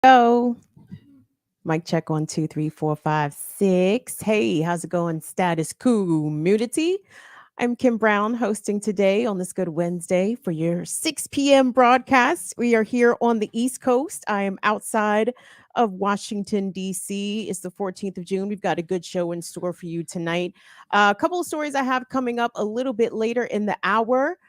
Go. Mic check 1, 2, 3, 4, 5, 6. Hey, how's it going? Status community. I'm Kim Brown hosting today on this good Wednesday for your 6 p.m. broadcast. We are here on the East Coast. I am outside of Washington, D.C. It's the 14th of June. We've got a good show in store for you tonight. A couple of stories I have coming up a little bit later in the hour.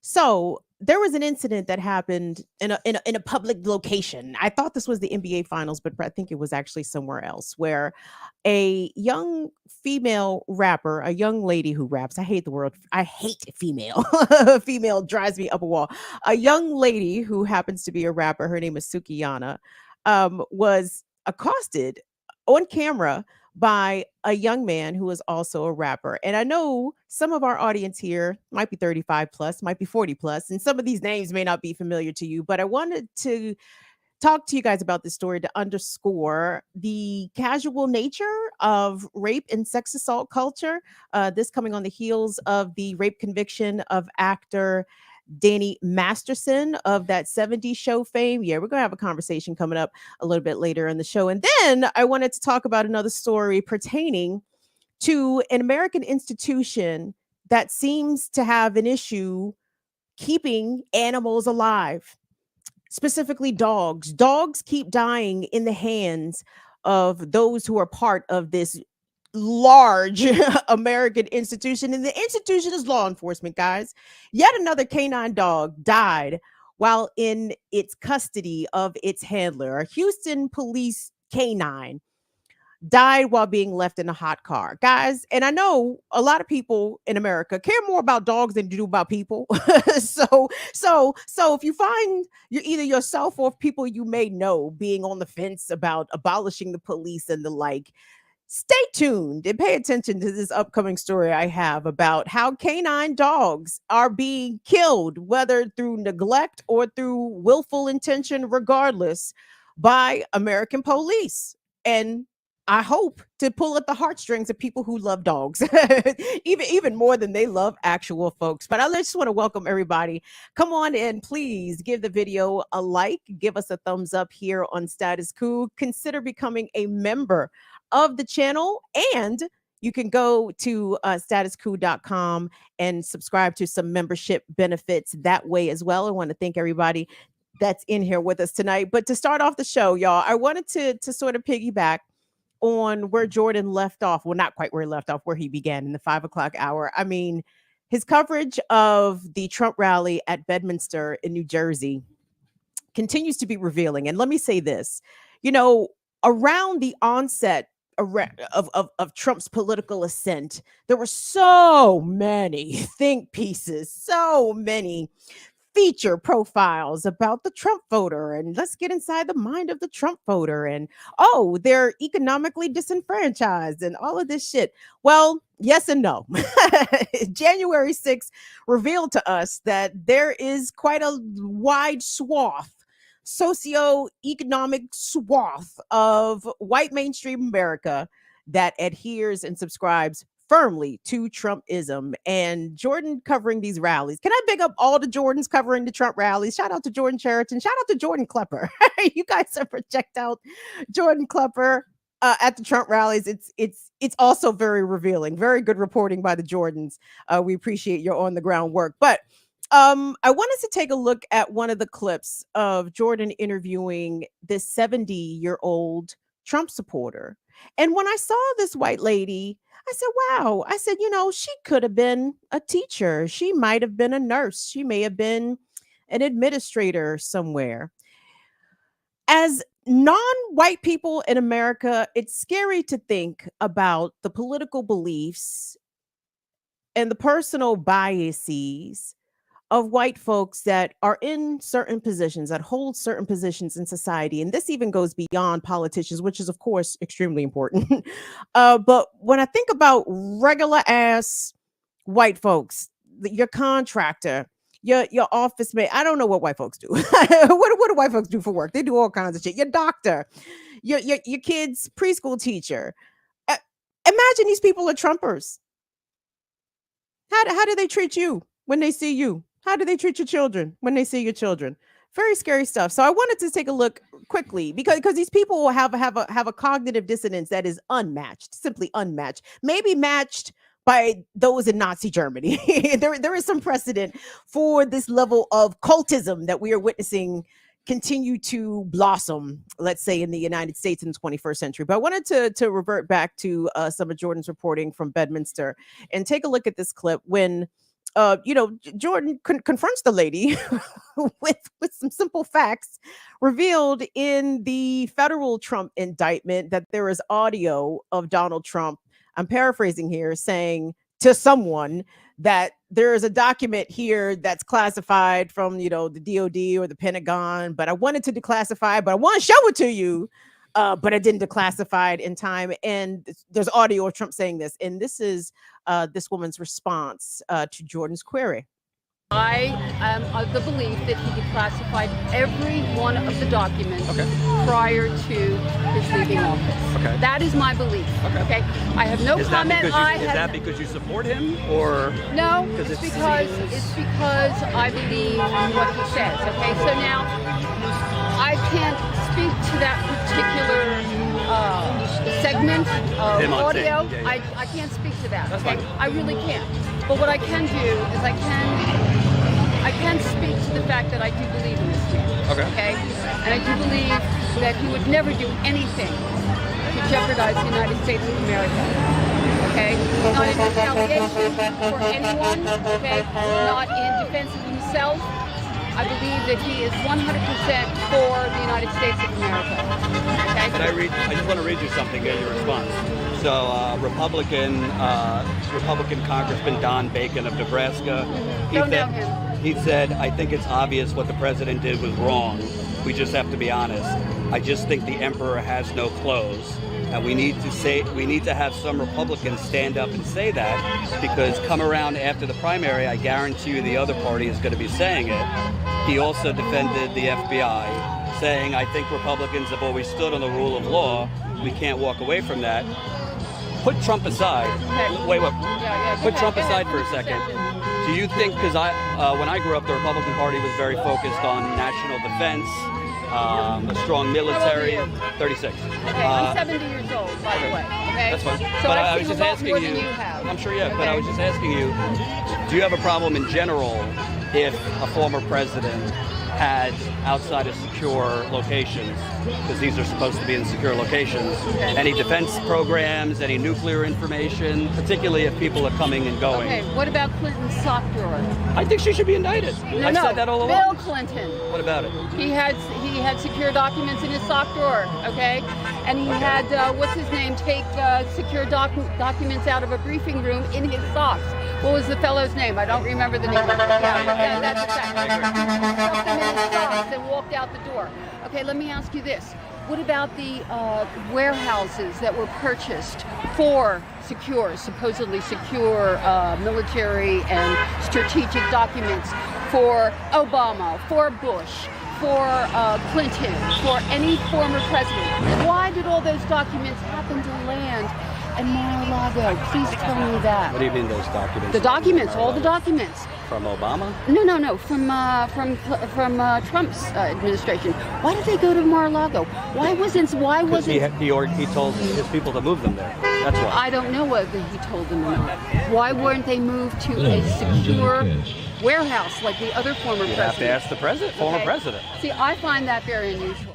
So there was an incident that happened in a public location. I thought this was the NBA Finals, but I think it was actually somewhere else, where a young female rapper, a young lady who raps. I hate the word. I hate female. Female drives me up a wall. A young lady who happens to be a rapper. Her name is Sukiyana. Was accosted on camera by a young man who is also a rapper. And I know some of our audience here might be 35 plus, might be 40 plus, and some of these names may not be familiar to you, but I wanted to talk to you guys about this story to underscore the casual nature of rape and sex assault culture. This coming on the heels of the rape conviction of actor Danny Masterson of that 70s show fame. Yeah, we're going to have a conversation coming up a little bit later in the show. And then I wanted to talk about another story pertaining to an American institution that seems to have an issue keeping animals alive, specifically dogs. Dogs keep dying in the hands of those who are part of this large American institution. And the institution is law enforcement, guys. Yet another canine dog died while in its custody of its handler. A Houston police canine died while being left in a hot car. Guys, and I know a lot of people in America care more about dogs than you do about people. So if you find you either yourself or people you may know being on the fence about abolishing the police and the like, stay tuned and pay attention to this upcoming story I have about how canine dogs are being killed, whether through neglect or through willful intention, regardless, by American police. And I hope to pull at the heartstrings of people who love dogs, even more than they love actual folks. But I just want to welcome everybody. Come on in, please give the video a like, give us a thumbs up here on Status Coup. Consider becoming a member of the channel, and you can go to statuscoup.com and subscribe to some membership benefits that way as well. I want to thank everybody that's in here with us tonight. But to start off the show, y'all, I wanted to sort of piggyback on where Jordan left off. Well, not quite where he left off, where he began in the 5 o'clock hour. I mean, his coverage of the Trump rally at Bedminster in New Jersey continues to be revealing. And let me say this, you know, around the onset of Trump's political ascent, there were so many think pieces, so many feature profiles about the Trump voter, and let's get inside the mind of the Trump voter, and oh, they're economically disenfranchised and all of this shit. Well, yes and no. January 6th revealed to us that there is quite a wide swath, socioeconomic swath of white mainstream America that adheres and subscribes firmly to Trumpism. And Jordan covering these rallies. Can I big up all the Jordans covering the Trump rallies? Shout out to Jordan Chariton. Shout out to Jordan Klepper. You guys ever checked out Jordan Klepper at the Trump rallies? It's also very revealing. Very good reporting by the Jordans. We appreciate your on the ground work. But I want us to take a look at one of the clips of Jordan interviewing this 70-year-old Trump supporter. And when I saw this white lady, I said, wow. I said, you know, she could have been a teacher. She might have been a nurse. She may have been an administrator somewhere. As non-white people in America, it's scary to think about the political beliefs and the personal biases of white folks that are in certain positions, that hold certain positions in society. And this even goes beyond politicians, which is, of course, extremely important. But when I think about regular ass white folks, your contractor, your office mate, I don't know what white folks do. What do white folks do for work? They do all kinds of shit. Your doctor, your kid's preschool teacher. Uh, Imagine these people are Trumpers. How do they treat you when they see you? How do they treat your children when they see your children? Very scary stuff. So I wanted to take a look quickly because these people have a cognitive dissonance that is unmatched, simply unmatched. Maybe matched by those in Nazi Germany. There is some precedent for this level of cultism that we are witnessing continue to blossom, let's say, in the United States in the 21st century. But I wanted to revert back to some of Jordan's reporting from Bedminster and take a look at this clip when Jordan confronts the lady with some simple facts revealed in the federal Trump indictment that there is audio of Donald Trump. I'm paraphrasing here, saying to someone that there is a document here that's classified from the DOD or the Pentagon, but I wanted to declassify, but I want to show it to you. But I didn't declassify it in time. And there's audio of Trump saying this. And this is this woman's response to Jordan's query. I am of the belief that he declassified every one of the documents prior to his leaving office. Okay. That is my belief. Okay. I have no comment. Is that because you support him, or no? It's because I believe what he says. Okay. So now I can't speak to that particular segment of audio. I can't speak to that. That's fine. I really can't. But what I can do is I can speak to the fact that I do believe in this man. Okay. And I do believe that he would never do anything to jeopardize the United States of America. Okay. Not in retaliation for anyone. Okay. Not in defense of himself. I believe that he is 100% for the United States of America. Okay? I just want to read you something in your response. So, Republican Congressman Don Bacon of Nebraska, he said, I think it's obvious what the president did was wrong. We just have to be honest. I just think the emperor has no clothes. And we need to have some Republicans stand up and say that, because come around after the primary, I guarantee you the other party is going to be saying it. He also defended the FBI, saying, I think Republicans have always stood on the rule of law. We can't walk away from that. Put Trump aside. Put Trump aside for a second. Do you think, because when I grew up, the Republican Party was very focused on national defense, a strong military. 36. Okay, I'm 70 years old, by the way. Okay, that's fine. So but I was just asking you. I'm sure you have. But I was just asking you. Do you have a problem in general if a former president had, outside of secure locations, because these are supposed to be in secure locations, any defense programs, any nuclear information, particularly if people are coming and going? Okay, what about Clinton's sock drawer? I think she should be indicted. I've said that all along. Bill Clinton. What about it? He had secure documents in his sock drawer, okay? And he had, what's his name, take secure documents out of a briefing room in his socks. What was the fellow's name? I don't remember the name. Yeah, that's exactly. Socks and walked out the door. Okay, let me ask you this. What about the warehouses that were purchased for supposedly secure military and strategic documents for Obama, for Bush, for Clinton, for any former president? Why did all those documents happen to land at Mar-a-Lago? Please tell me that. What do you mean those documents? The documents, all the documents. From Obama? No. From Trump's administration. Why did they go to Mar-a-Lago? Why wasn't? He told his people to move them there. That's why. I don't know whether he told them or not. Why weren't they moved to a secure warehouse like the other former president? You have to ask the president, former president. See, I find that very unusual.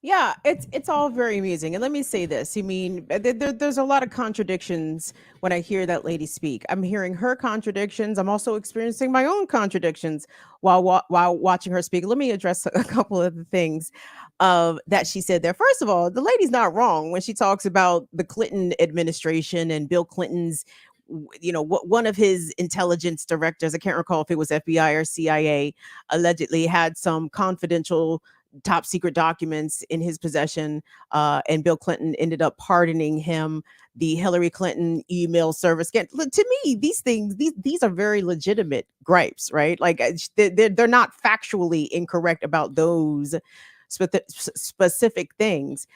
Yeah, it's all very amusing. And let me say this. I mean, there's a lot of contradictions when I hear that lady speak. I'm hearing her contradictions. I'm also experiencing my own contradictions while watching her speak. Let me address a couple of the things that she said there. First of all, the lady's not wrong when she talks about the Clinton administration and Bill Clinton's, one of his intelligence directors, I can't recall if it was FBI or CIA, allegedly had some confidential top secret documents in his possession, and Bill Clinton ended up pardoning him. The Hillary Clinton email service. To me, these things, these are very legitimate gripes, right? Like they're not factually incorrect about those specific things.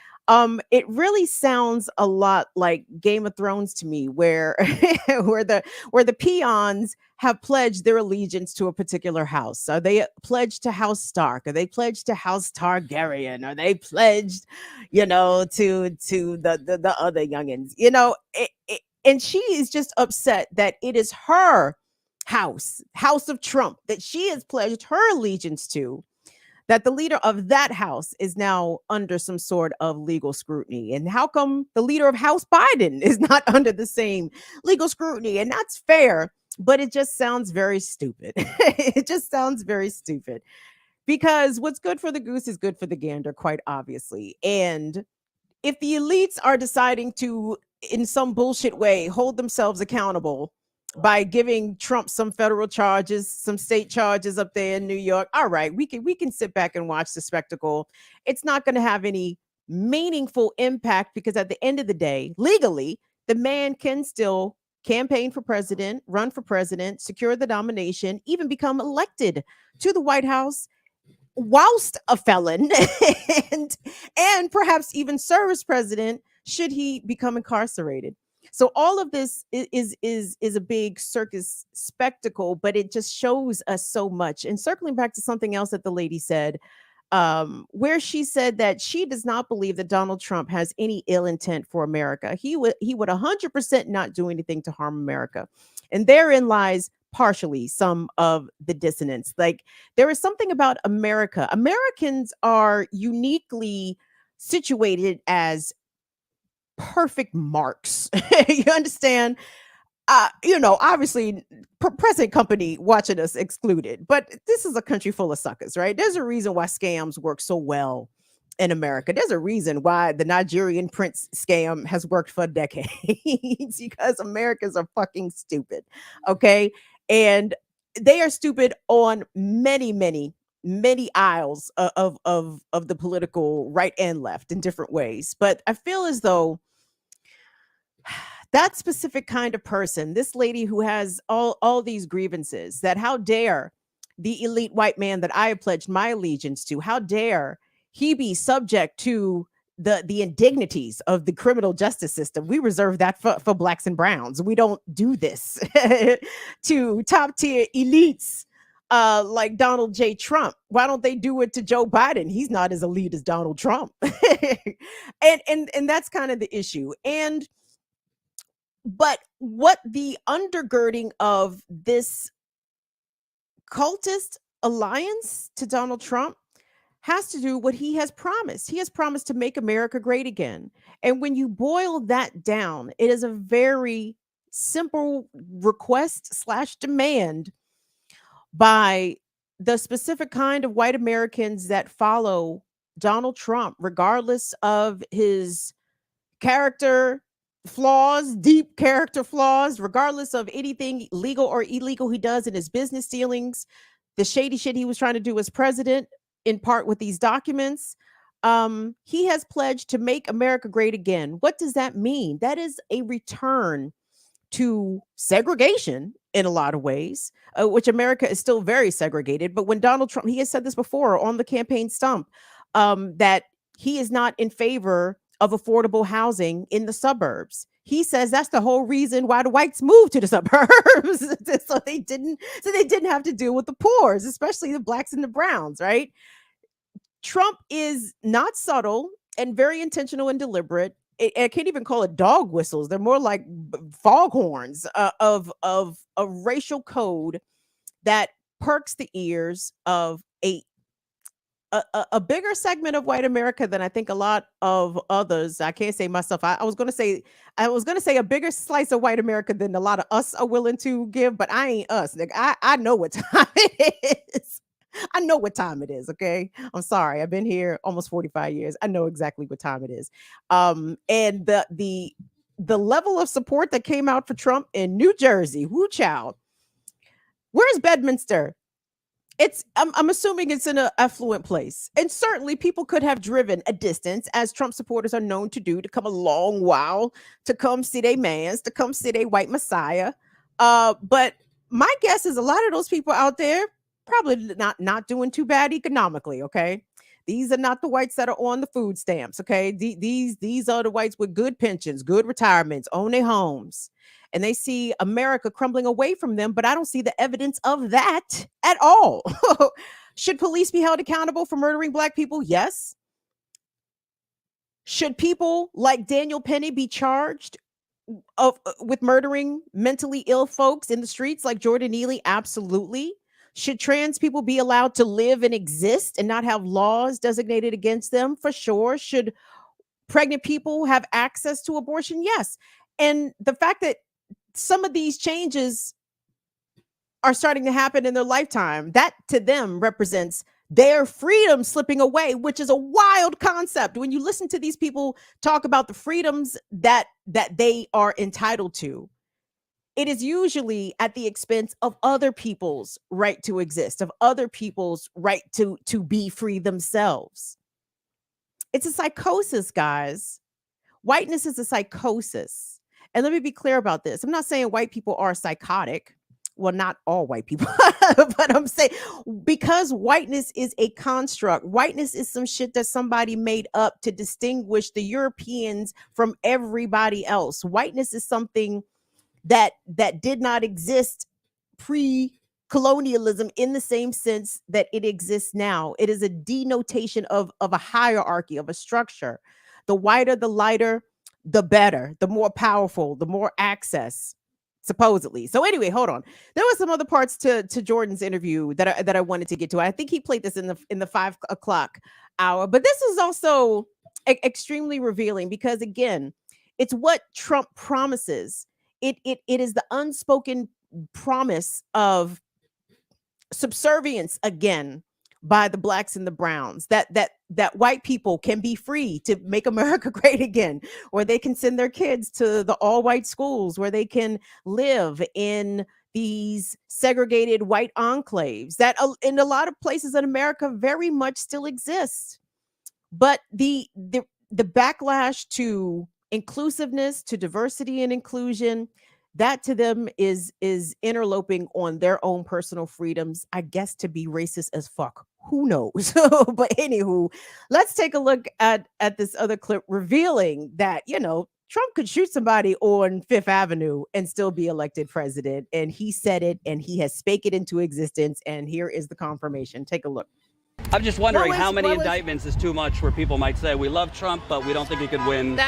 It really sounds a lot like Game of Thrones to me, where where the peons have pledged their allegiance to a particular house. Are they pledged to House Stark? Are they pledged to House Targaryen? Are they pledged, to the other youngins? And she is just upset that it is her house of Trump, that she has pledged her allegiance to, that the leader of that house is now under some sort of legal scrutiny. And how come the leader of House Biden is not under the same legal scrutiny? And that's fair, but it just sounds very stupid. It just sounds very stupid, because what's good for the goose is good for the gander, quite obviously. And if the elites are deciding to, in some bullshit way, hold themselves accountable by giving Trump some federal charges, some state charges up there in New York, all right, we can sit back and watch the spectacle. It's not going to have any meaningful impact, because at the end of the day, legally, the man can still campaign for president, run for president, secure the nomination, even become elected to the White House whilst a felon, and perhaps even serve as president should he become incarcerated. So all of this is a big circus spectacle, but it just shows us so much. And circling back to something else that the lady said, where she said that she does not believe that Donald Trump has any ill intent for America. He would 100% not do anything to harm America, and therein lies partially some of the dissonance. Like, there is something about America. Americans are uniquely situated as perfect marks. You understand? Obviously, present company watching us excluded, but this is a country full of suckers, right? There's a reason why scams work so well in America. There's a reason why the Nigerian prince scam has worked for decades, because Americans are fucking stupid. Okay. And they are stupid on many, many, many aisles of the political right and left in different ways. But I feel as though that specific kind of person, this lady who has all these grievances, that how dare the elite white man that I have pledged my allegiance to, how dare he be subject to the indignities of the criminal justice system? We reserve that for blacks and browns. We don't do this to top tier elites like Donald J. Trump. Why don't they do it to Joe Biden? He's not as elite as Donald Trump. and that's kind of the issue. But what the undergirding of this cultist alliance to Donald Trump has to do what he has promised. He has promised to make America great again. And when you boil that down, it is a very simple request slash demand by the specific kind of white Americans that follow Donald Trump, regardless of his character flaws, deep character flaws, regardless of anything legal or illegal he does in his business dealings, the shady shit he was trying to do as president, in part with these documents. He has pledged to make America great again. What does that mean? That is a return to segregation in a lot of ways, which America is still very segregated. But when Donald Trump, he has said this before on the campaign stump, that he is not in favor of affordable housing in the suburbs. He says that's the whole reason why the whites moved to the suburbs, so they didn't have to deal with the poors, especially the blacks and the browns, right? Trump is not subtle and very intentional and deliberate. I can't even call it dog whistles. They're more like foghorns of a racial code that perks the ears of a bigger segment of white America than I think a lot of others. I can't say myself. I was going to say a bigger slice of white America than a lot of us are willing to give, but I ain't us. Like, I know what time it is. I know what time it is. Okay. I'm sorry. I've been here almost 45 years. I know exactly what time it is. And the level of support that came out for Trump in New Jersey, woo child. Where's Bedminster? I'm assuming it's in an affluent place. And certainly people could have driven a distance, as Trump supporters are known to do, to come a long while to come see their mans, to come see their white messiah. But my guess is a lot of those people out there probably not doing too bad economically, okay? These are not the whites that are on the food stamps. Okay. These are the whites with good pensions, good retirements, own their homes. And they see America crumbling away from them, but I don't see the evidence of that at all. Should police be held accountable for murdering Black people? Yes. Should people like Daniel Penny be charged with murdering mentally ill folks in the streets like Jordan Neely? Absolutely. Should trans people be allowed to live and exist and not have laws designated against them? For sure. Should pregnant people have access to abortion? Yes. And the fact that some of these changes are starting to happen in their lifetime, that to them represents their freedom slipping away, which is a wild concept. When you listen to these people talk about the freedoms that they are entitled to, it is usually at the expense of other people's right to exist, of other people's right to be free themselves. It's a psychosis, guys. Whiteness is a psychosis. And let me be clear about this. I'm not saying white people are psychotic. Well, not all white people, but I'm saying because whiteness is a construct, whiteness is some shit that somebody made up to distinguish the Europeans from everybody else. Whiteness is something that did not exist pre-colonialism in the same sense that it exists now. It is a denotation of a hierarchy, of a structure. The whiter, the lighter, the better, the more powerful, the more access, supposedly. So anyway, hold on. There were some other parts to Jordan's interview that I wanted to get to. I think he played this in the 5 o'clock hour, but this is also extremely revealing because again, it's what Trump promises. It is the unspoken promise of subservience again by the Blacks and the Browns, that white people can be free to make America great again, or they can send their kids to the all-white schools, where they can live in these segregated white enclaves that in a lot of places in America very much still exist. But the backlash to inclusiveness, to diversity and inclusion, that to them is interloping on their own personal freedoms, I guess, to be racist as fuck. Who knows? But anywho, let's take a look at this other clip revealing that, Trump could shoot somebody on Fifth Avenue and still be elected president. And he said it, and he has spake it into existence. And here is the confirmation. Take a look. I'm just wondering how many indictments is too much, where people might say, we love Trump, but we don't think he could win.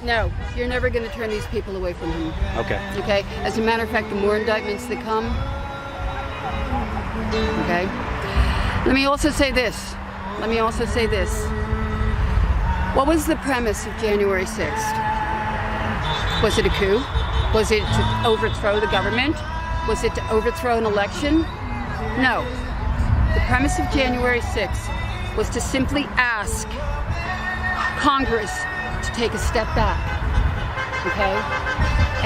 No, you're never going to turn these people away from him. Okay. Okay? As a matter of fact, the more indictments that come, okay? Let me also say this. What was the premise of January 6th? Was it a coup? Was it to overthrow the government? Was it to overthrow an election? No. The premise of January 6th was to simply ask Congress to take a step back, okay,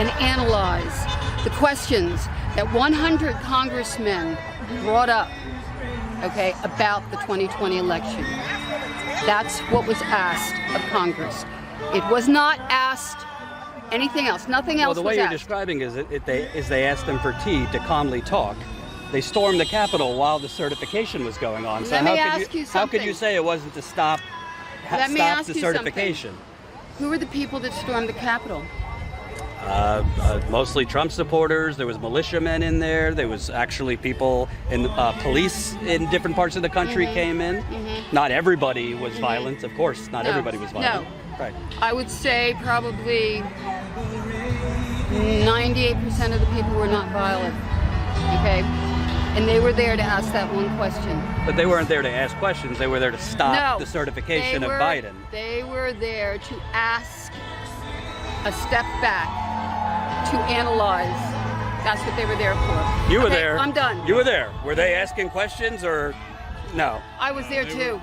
and analyze the questions that 100 congressmen brought up, okay, about the 2020 election. That's what was asked of Congress. It was not asked anything else. Nothing else was asked. Well, the way you're describing is they asked them for tea to calmly talk. They stormed the Capitol while the certification was going on. So how could you say it wasn't to stop the certification? Who were the people that stormed the Capitol? Mostly Trump supporters. There was militiamen in there. There was actually people in police in different parts of the country came in. Not everybody was violent, of course. Not everybody was violent. No. Right. I would say probably 98% of the people were not violent. Okay? And they were there to ask that one question. But they weren't there to ask questions. They were there to stop the certification of Biden. They were there to ask a step back, to analyze. That's what they were there for. You were there. I'm done. You were there. Were they asking questions or no? I was there too.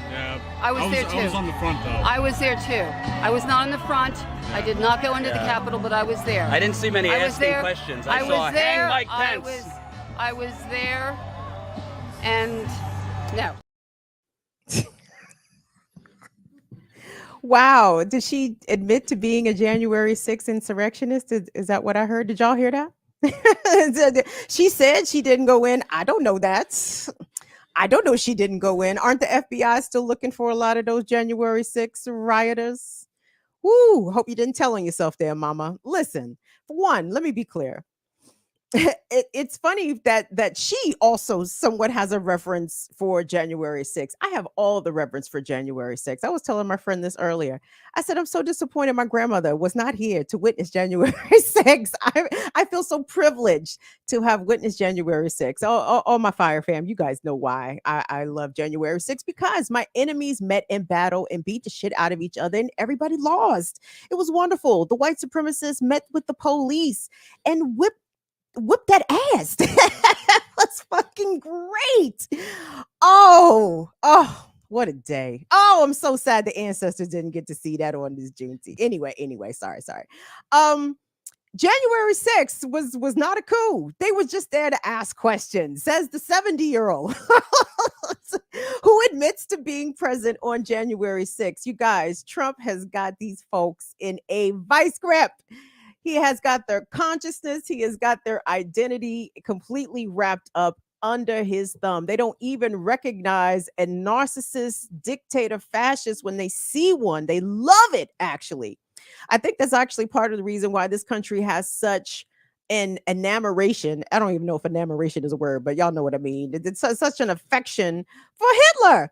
Yeah. I was there too. I was on the front though. I was there too. I was not in the front. I did not go into the Capitol, but I was there. I didn't see many asking questions. I saw hang Mike Pence. I was there, and no. Wow. Did she admit to being a January 6th insurrectionist? Is that what I heard? Did y'all hear that? She said she didn't go in. I don't know that. I don't know she didn't go in. Aren't the FBI still looking for a lot of those January 6th rioters? Woo! Hope you didn't tell on yourself there, mama. Listen, for one, let me be clear. It's funny that she also somewhat has a reference for January 6th. I have all the reverence for January 6th. I was telling my friend this earlier. I said, I'm so disappointed my grandmother was not here to witness January 6th. I feel so privileged to have witnessed January 6th. All my fire fam, you guys know why I love January 6th, because my enemies met in battle and beat the shit out of each other and everybody lost. It was wonderful. The white supremacists met with the police and whip that ass. That was fucking great. What a day. Oh, I'm so sad the ancestors didn't get to see that on this Juneteenth. Anyway, sorry. January 6th was not a coup. They were just there to ask questions, says the 70-year-old who admits to being present on January 6th. You guys, Trump has got these folks in a vice grip. He has got their consciousness, he has got their identity completely wrapped up under his thumb. They don't even recognize a narcissist, dictator, fascist when they see one. They love it, actually. I think that's actually part of the reason why this country has such an enamoration. I don't even know if enamoration is a word, but y'all know what I mean. It's such an affection for Hitler.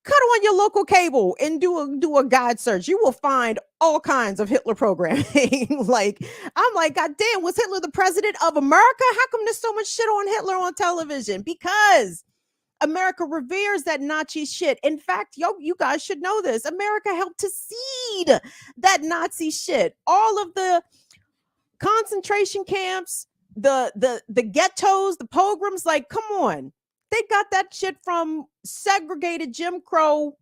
Cut on your local cable and do a guide search. You will find all kinds of Hitler programming. I'm like, God damn, was Hitler the president of America? How come there's so much shit on Hitler on television? Because America reveres that Nazi shit. In fact, you guys should know this. America helped to seed that Nazi shit. All of the concentration camps, the ghettos, the pogroms, like, come on. They got that shit from segregated Jim Crow,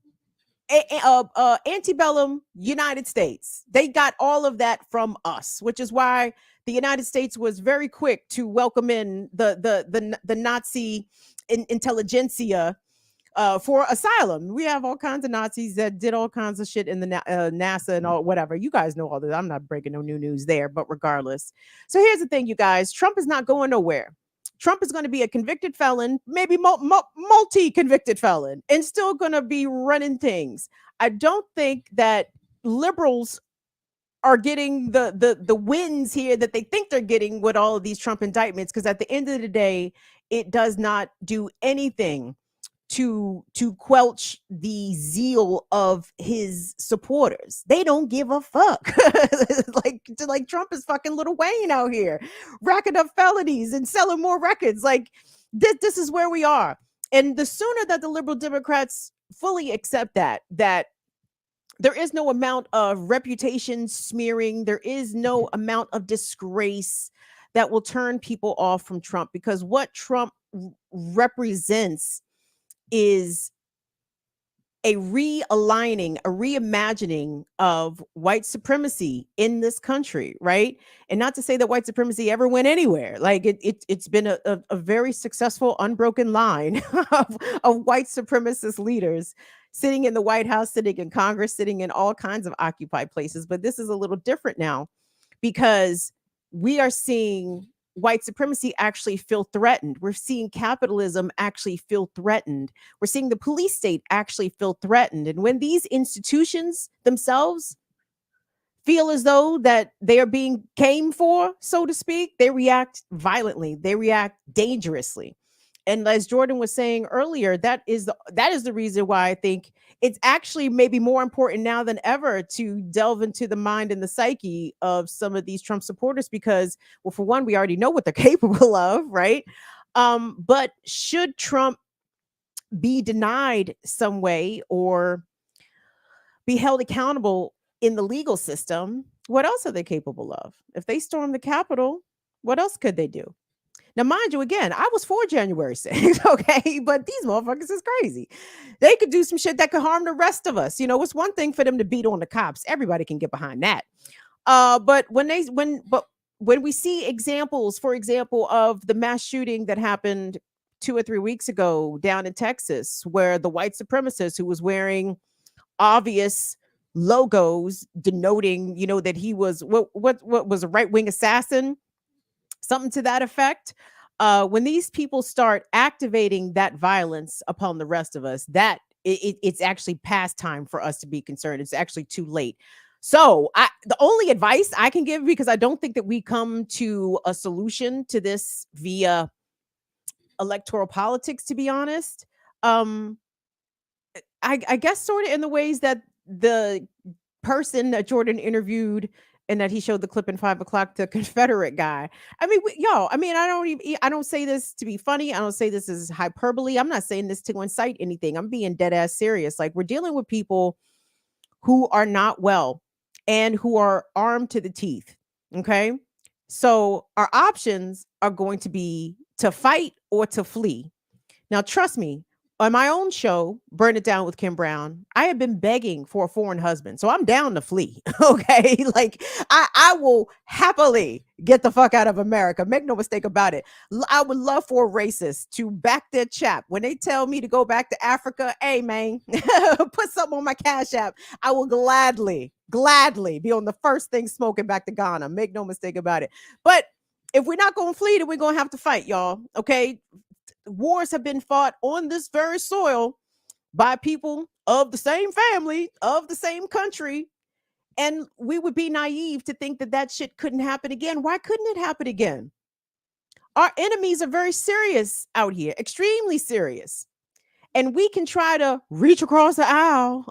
antebellum United States. They got all of that from us, which is why the United States was very quick to welcome in the Nazi intelligentsia for asylum. We have all kinds of Nazis that did all kinds of shit in the NASA and all whatever. You guys know all that. I'm not breaking no new news there, but regardless. So here's the thing, you guys. Trump is not going nowhere. Trump is going to be a convicted felon, maybe multi-convicted felon, and still going to be running things. I don't think that liberals are getting the wins here that they think they're getting with all of these Trump indictments, because at the end of the day, it does not do anything to quelch the zeal of his supporters. They don't give a fuck. like Trump is fucking Lil Wayne out here, racking up felonies and selling more records. Like this is where we are. And the sooner that the liberal Democrats fully accept that there is no amount of reputation smearing, there is no amount of disgrace that will turn people off from Trump, because what Trump represents is a realigning, a reimagining of white supremacy in this country, right? And not to say that white supremacy ever went anywhere. Like it's been a very successful, unbroken line of white supremacist leaders sitting in the White House, sitting in Congress, sitting in all kinds of occupied places. But this is a little different now, because we are seeing white supremacy actually feel threatened. We're seeing capitalism actually feel threatened. We're seeing the police state actually feel threatened. And when these institutions themselves feel as though that they are being came for, so to speak, they react violently. They react dangerously. And as Jordan was saying earlier, that is the reason why I think it's actually maybe more important now than ever to delve into the mind and the psyche of some of these Trump supporters, because, well, for one, we already know what they're capable of, right? But should Trump be denied some way or be held accountable in the legal system, what else are they capable of? If they storm the Capitol, what else could they do? Now, mind you, again, I was for January 6th, okay? But these motherfuckers is crazy. They could do some shit that could harm the rest of us. You know, it's one thing for them to beat on the cops. Everybody can get behind that. But when we see examples, for example, of the mass shooting that happened 2 or 3 weeks ago down in Texas, where the white supremacist who was wearing obvious logos denoting, you know, that he was what was a right-wing assassin, something to that effect. when these people start activating that violence upon the rest of us, it's actually past time for us to be concerned. It's actually too late. So the only advice I can give, because I don't think that we come to a solution to this via electoral politics, to be honest. Um, I guess sort of in the ways that the person that Jordan interviewed and that he showed the clip in 5 o'clock, the Confederate guy. I mean, y'all, I mean, I don't say this to be funny. I don't say this as hyperbole. I'm not saying this to incite anything. I'm being dead ass serious. Like, we're dealing with people who are not well and who are armed to the teeth. Okay. So our options are going to be to fight or to flee. Now, trust me, on my own show, Burn It Down with Kim Brown, I have been begging for a foreign husband. So I'm down to flee. Okay. Like, I will happily get the fuck out of America. Make no mistake about it. I would love for a racist to back their chap. When they tell me to go back to Africa, hey, man, put something on my Cash App. I will gladly be on the first thing smoking back to Ghana. Make no mistake about it. But if we're not going to flee, then we're going to have to fight, y'all. Okay. Wars have been fought on this very soil by people of the same family, of the same country. And we would be naive to think that that shit couldn't happen again. Why couldn't it happen again? Our enemies are very serious out here, extremely serious. And we can try to reach across the aisle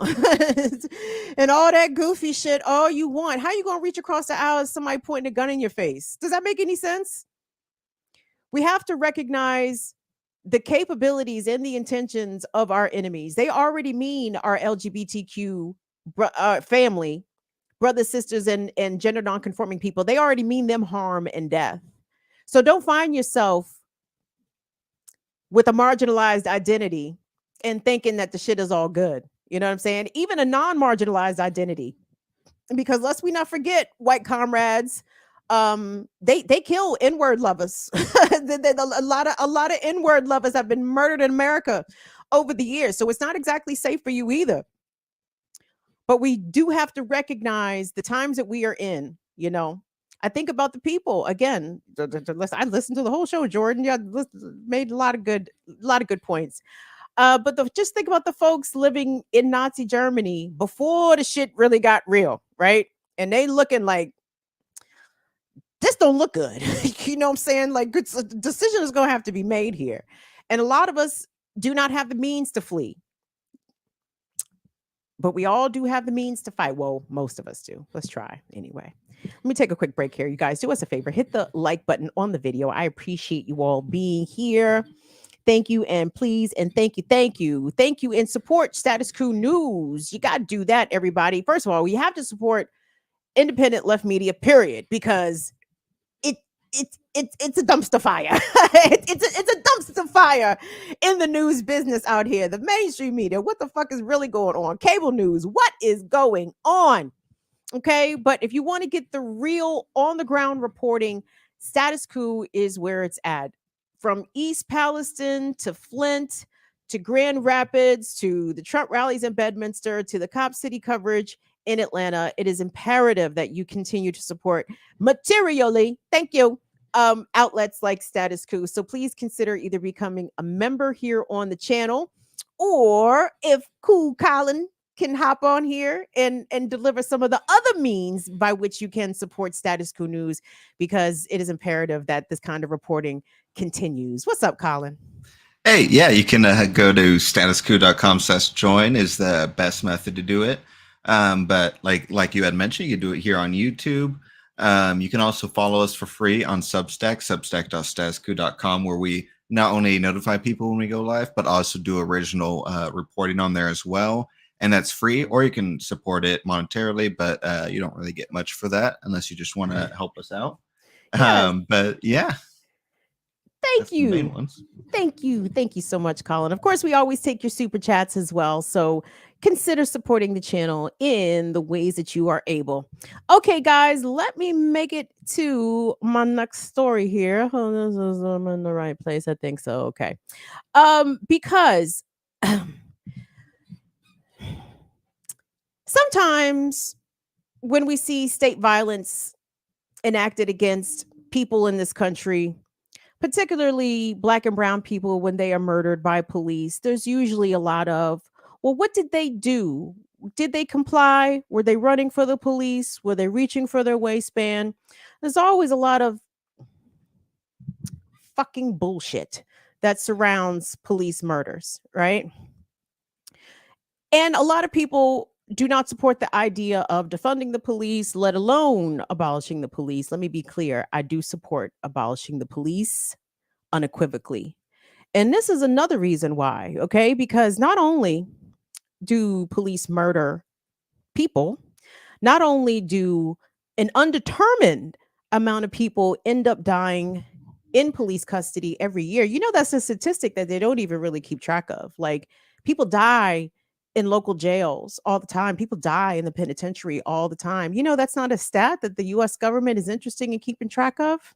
and all that goofy shit all you want. How you going to reach across the aisle as somebody pointing a gun in your face? Does that make any sense? We have to recognize the capabilities and the intentions of our enemies. They already mean our LGBTQ family, brothers, sisters, and gender nonconforming people. They already mean them harm and death. So don't find yourself with a marginalized identity and thinking that the shit is all good. You know what I'm saying? Even a non-marginalized identity. Because let's we not forget, white comrades, they kill N-word lovers. A lot of N-word lovers have been murdered in America over the years. So it's not exactly safe for you either. But we do have to recognize the times that we are in, you know. I think about the people again. I listened to the whole show, Jordan. Yeah, made a lot of good points. But just think about the folks living in Nazi Germany before the shit really got real, right? And they looking like, this don't look good. You know what I'm saying? Like, a decision is going to have to be made here. And a lot of us do not have the means to flee. But we all do have the means to fight. Well, most of us do. Let's try anyway. Let me take a quick break here. You guys, do us a favor. Hit the like button on the video. I appreciate you all being here. Thank you, and please, and thank you, and support Status Coup News. You got to do that, everybody. First of all, we have to support independent left media, period, because it's a dumpster fire. it's a dumpster fire in the news business out here. The mainstream media, what the fuck is really going on? Cable news, what is going on? Okay, but if you want to get the real on the ground reporting, Status Coup is where it's at. From East Palestine to Flint to Grand Rapids to the Trump rallies in Bedminster to the Cop City coverage in Atlanta, it is imperative that you continue to support materially, thank you, outlets like Status Coup. So please consider either becoming a member here on the channel, or if Cool Colin can hop on here and deliver some of the other means by which you can support Status Coup News, because it is imperative that this kind of reporting continues. What's up, Colin? Hey, yeah, you can go to statuscoup.com/join is the best method to do it. But like you had mentioned, you can do it here on YouTube. You can also follow us for free on Substack, substack.statuscoup.com, where we not only notify people when we go live, but also do original reporting on there as well. And that's free, or you can support it monetarily, but you don't really get much for that unless you just want to help us out. Yes. But yeah. Thank you. Thank you so much, Colin. Of course, we always take your super chats as well. So consider supporting the channel in the ways that you are able. Okay, guys, let me make it to my next story here. Oh, I'm in the right place. I think so. Okay. Because sometimes when we see state violence enacted against people in this country, particularly black and brown people, when they are murdered by police, there's usually a lot of, well, what did they do? Did they comply? Were they running for the police? Were they reaching for their waistband? There's always a lot of fucking bullshit that surrounds police murders, right? And a lot of people do not support the idea of defunding the police, let alone abolishing the police. Let me be clear. I do support abolishing the police unequivocally. And this is another reason why, okay? Because not only do police murder people, not only do an undetermined amount of people end up dying in police custody every year. You know, that's a statistic that they don't even really keep track of. Like, people die in local jails all the time. People die in the penitentiary all the time. You know, that's not a stat that the US government is interested in keeping track of.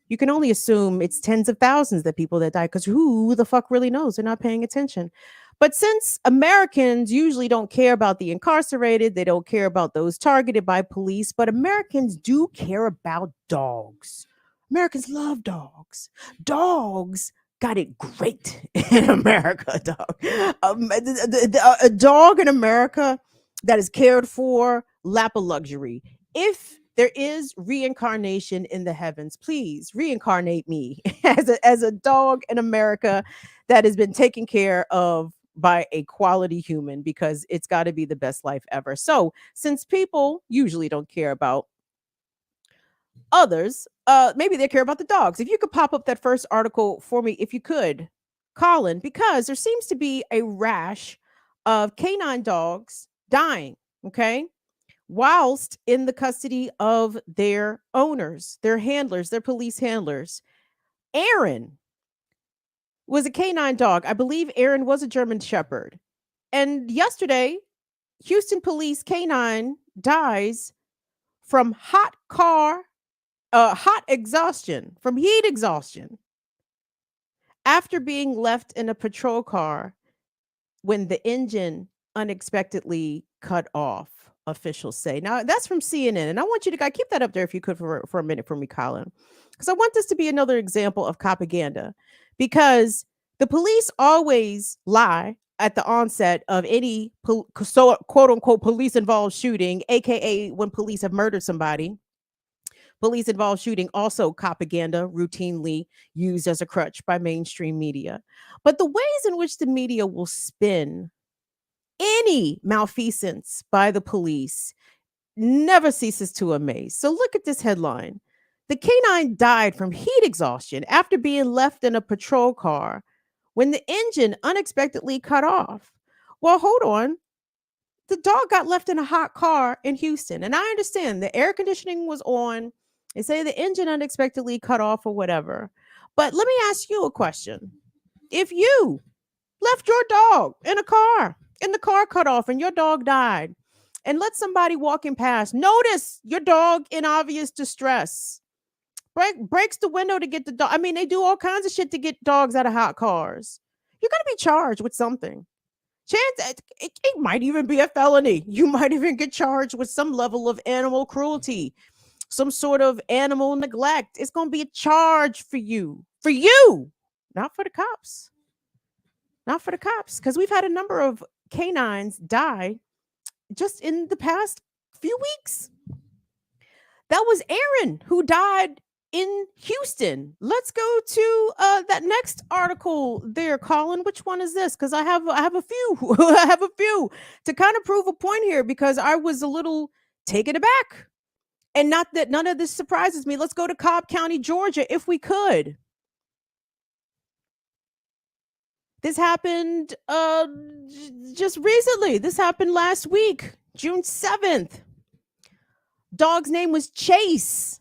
You can only assume it's tens of thousands that people that die, because who the fuck really knows? They're not paying attention. But since Americans usually don't care about the incarcerated, they don't care about those targeted by police, but Americans do care about dogs. Americans love dogs. Dogs got it great in America, dog. A dog in America that is cared for, lap of luxury. If there is reincarnation in the heavens, please reincarnate me as a dog in America that has been taken care of by a quality human, because it's got to be the best life ever. So, since people usually don't care about others, maybe they care about the dogs. If you could pop up that first article for me, if you could, Colin, because there seems to be a rash of canine dogs dying, okay, whilst in the custody of their owners, their handlers, their police handlers. Aaron was a canine dog. I believe Aaron was a German Shepherd. And yesterday, Houston police canine dies from hot exhaustion, from heat exhaustion, after being left in a patrol car when the engine unexpectedly cut off, officials say. Now, that's from CNN. And I want you to keep that up there if you could for a minute for me, Colin, because I want this to be another example of propaganda, because the police always lie at the onset of any quote unquote police involved shooting, aka when police have murdered somebody. Police involved shooting, also propaganda, routinely used as a crutch by mainstream media. But the ways in which the media will spin any malfeasance by the police never ceases to amaze. So look at this headline. The canine died from heat exhaustion after being left in a patrol car when the engine unexpectedly cut off. Well, hold on. The dog got left in a hot car in Houston. And I understand the air conditioning was on. They say the engine unexpectedly cut off or whatever. But let me ask you a question. If you left your dog in a car, and the car cut off and your dog died, and let somebody walking past notice your dog in obvious distress, breaks the window to get the dog. I mean, they do all kinds of shit to get dogs out of hot cars. You're going to be charged with something. It might even be a felony. You might even get charged with some level of animal cruelty, some sort of animal neglect. It's going to be a charge for you, not for the cops. Not for the cops, because we've had a number of canines die just in the past few weeks. That was Aaron who died in Houston. Let's go to that next article there, Colin. Which one is this? Because I have a few. I have a few to kind of prove a point here, because I was a little taken aback. And not that none of this surprises me. Let's go to Cobb County, Georgia, if we could. This happened just recently. This happened last week, June 7th. Dog's name was Chase.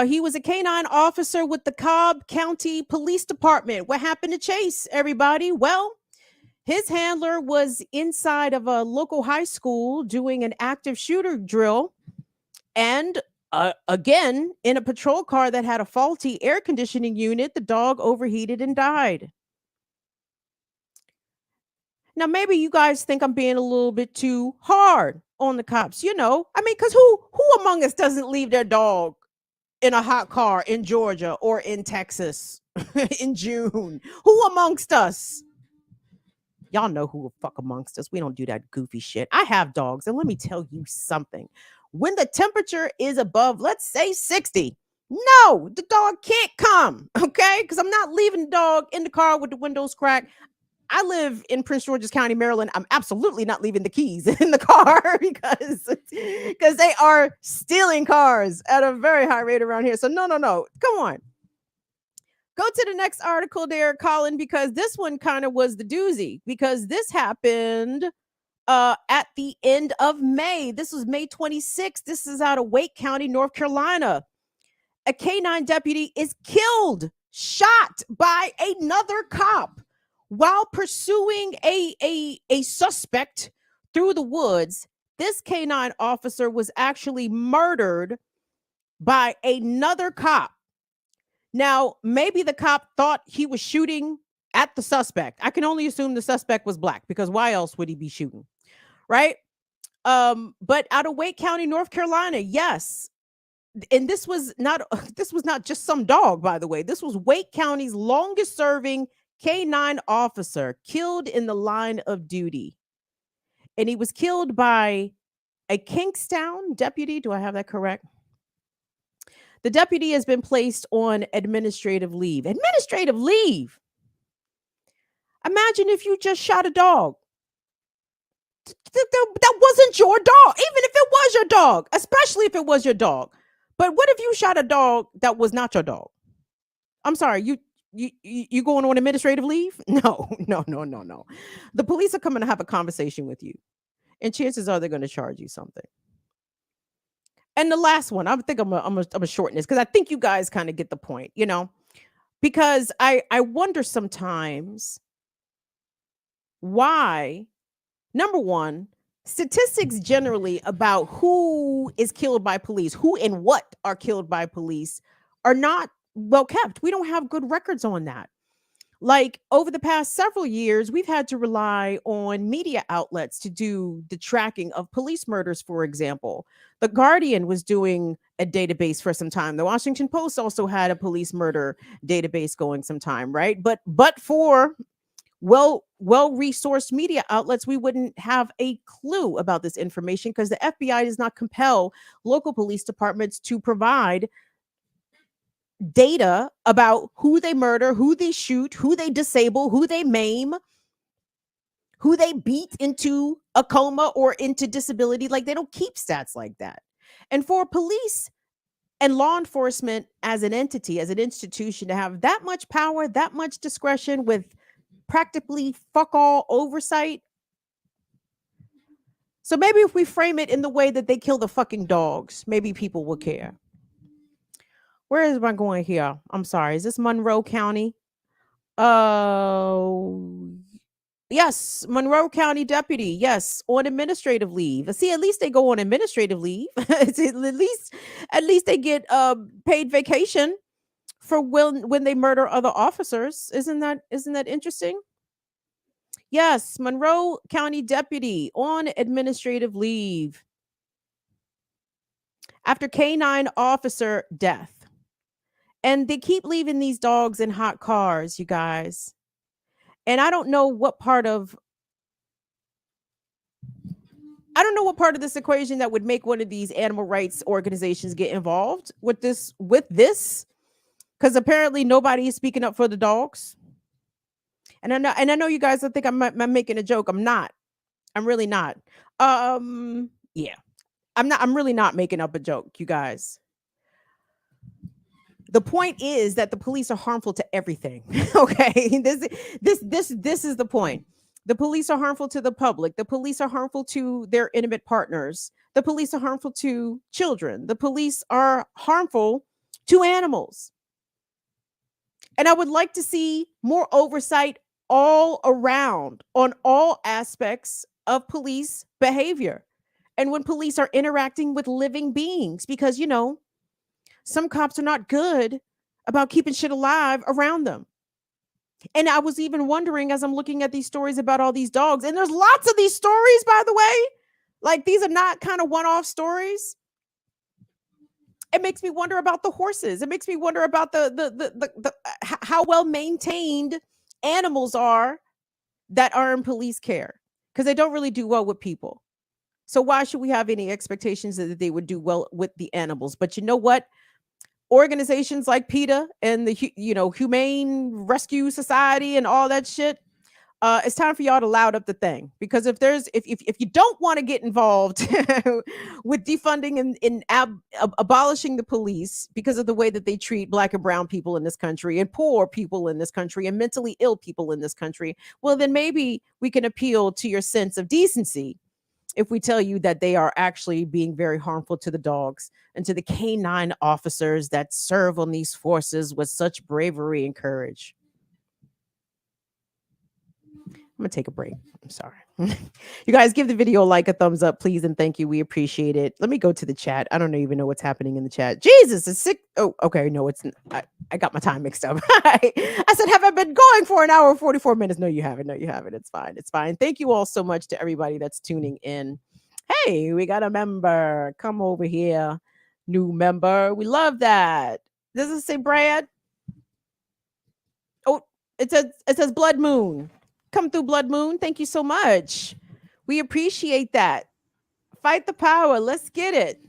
He was a canine officer with the Cobb County Police Department. What happened to Chase, everybody? Well, his handler was inside of a local high school doing an active shooter drill. And again, in a patrol car that had a faulty air conditioning unit, the dog overheated and died. Now, maybe you guys think I'm being a little bit too hard on the cops. You know, I mean, because who among us doesn't leave their dog in a hot car in Georgia or in Texas in June? Who amongst us? Y'all know who the fuck amongst us. We don't do that goofy shit. I have dogs, and let me tell you something. When the temperature is above, let's say 60, no, the dog can't come, okay? Because I'm not leaving the dog in the car with the windows cracked. I live in Prince George's County, Maryland. I'm absolutely not leaving the keys in the car because they are stealing cars at a very high rate around here. So no. Come on. Go to the next article there, Colin, because this one kind of was the doozy, because this happened at the end of May. This was May 26th. This is out of Wake County, North Carolina. A K-9 deputy is killed, shot by another cop while pursuing a suspect through the woods. This K-9 officer was actually murdered by another cop. Now, maybe the cop thought he was shooting at the suspect. I can only assume the suspect was black, because why else would he be shooting? Right? But out of Wake County, North Carolina, yes. And this was not just some dog, by the way. This was Wake County's longest serving K-9 officer killed in the line of duty. And he was killed by a Kingstown deputy. Do I have that correct? The deputy has been placed on administrative leave. Administrative leave. Imagine if you just shot a dog. That wasn't your dog, even if it was your dog, especially if it was your dog. But what if you shot a dog that was not your dog? I'm sorry, you going on administrative leave? No. The police are coming to have a conversation with you, and chances are they're going to charge you something. And the last one, I think I'm gonna shorten this because I think you guys kind of get the point, because I wonder sometimes why, number one, statistics generally about who is killed by police, who and what are killed by police, are not well kept. We don't have good records on that. Like, over the past several years, we've had to rely on media outlets to do the tracking of police murders, for example. The Guardian was doing a database for some time. The Washington Post also had a police murder database going some time, right? But for well-resourced media outlets, we wouldn't have a clue about this information, because the FBI does not compel local police departments to provide data about who they murder, who they shoot, who they disable, who they maim, who they beat into a coma or into disability. Like, they don't keep stats like that. And for police and law enforcement as an entity, as an institution, to have that much power, that much discretion with practically fuck all oversight. So maybe if we frame it in the way that they kill the fucking dogs, maybe people will care. Where is I going here? I'm sorry. Is this Monroe County? Yes, Monroe County deputy. Yes, on administrative leave. See, at least they go on administrative leave. at least they get paid vacation for when they murder other officers. Isn't that interesting? Yes, Monroe County deputy on administrative leave after K-9 officer death. And they keep leaving these dogs in hot cars, you guys. And I don't know what part of this equation that would make one of these animal rights organizations get involved with this, because apparently nobody is speaking up for the dogs. And I know you guys will think I'm making a joke. I'm not. I'm really not. Yeah. I'm really not making up a joke, you guys. The point is that the police are harmful to everything. Okay, this is the point. The police are harmful to the public. The police are harmful to their intimate partners. The police are harmful to children. The police are harmful to animals. And I would like to see more oversight all around on all aspects of police behavior, and when police are interacting with living beings, because some cops are not good about keeping shit alive around them. And I was even wondering, as I'm looking at these stories about all these dogs, and there's lots of these stories, by the way, like, these are not kind of one-off stories. It makes me wonder about the horses. It makes me wonder about how well maintained animals are that are in police care, because they don't really do well with people. So why should we have any expectations that they would do well with the animals? But you know what? Organizations like PETA and the Humane Rescue Society and all that shit, it's time for y'all to loud up the thing, because if you don't want to get involved with defunding and abolishing the police because of the way that they treat Black and brown people in this country and poor people in this country and mentally ill people in this country, well, then maybe we can appeal to your sense of decency if we tell you that they are actually being very harmful to the dogs and to the canine officers that serve on these forces with such bravery and courage. I'm gonna take a break. I'm sorry. You guys give the video a like, a thumbs up, please, and thank you. We appreciate it. Let me go to the chat. I don't even know what's happening in the chat. Jesus, it's sick. Oh, okay. No, it's I got my time mixed up. I said, have I been going for an hour and 44 minutes? No, you haven't. No, you haven't. It's fine. It's fine. Thank you all so much to everybody that's tuning in. Hey, we got a member. Come over here. New member. We love that. Does it say Brad? Oh, it says Blood Moon. Come through, Blood Moon. Thank you so much. We appreciate that. Fight the power. Let's get it.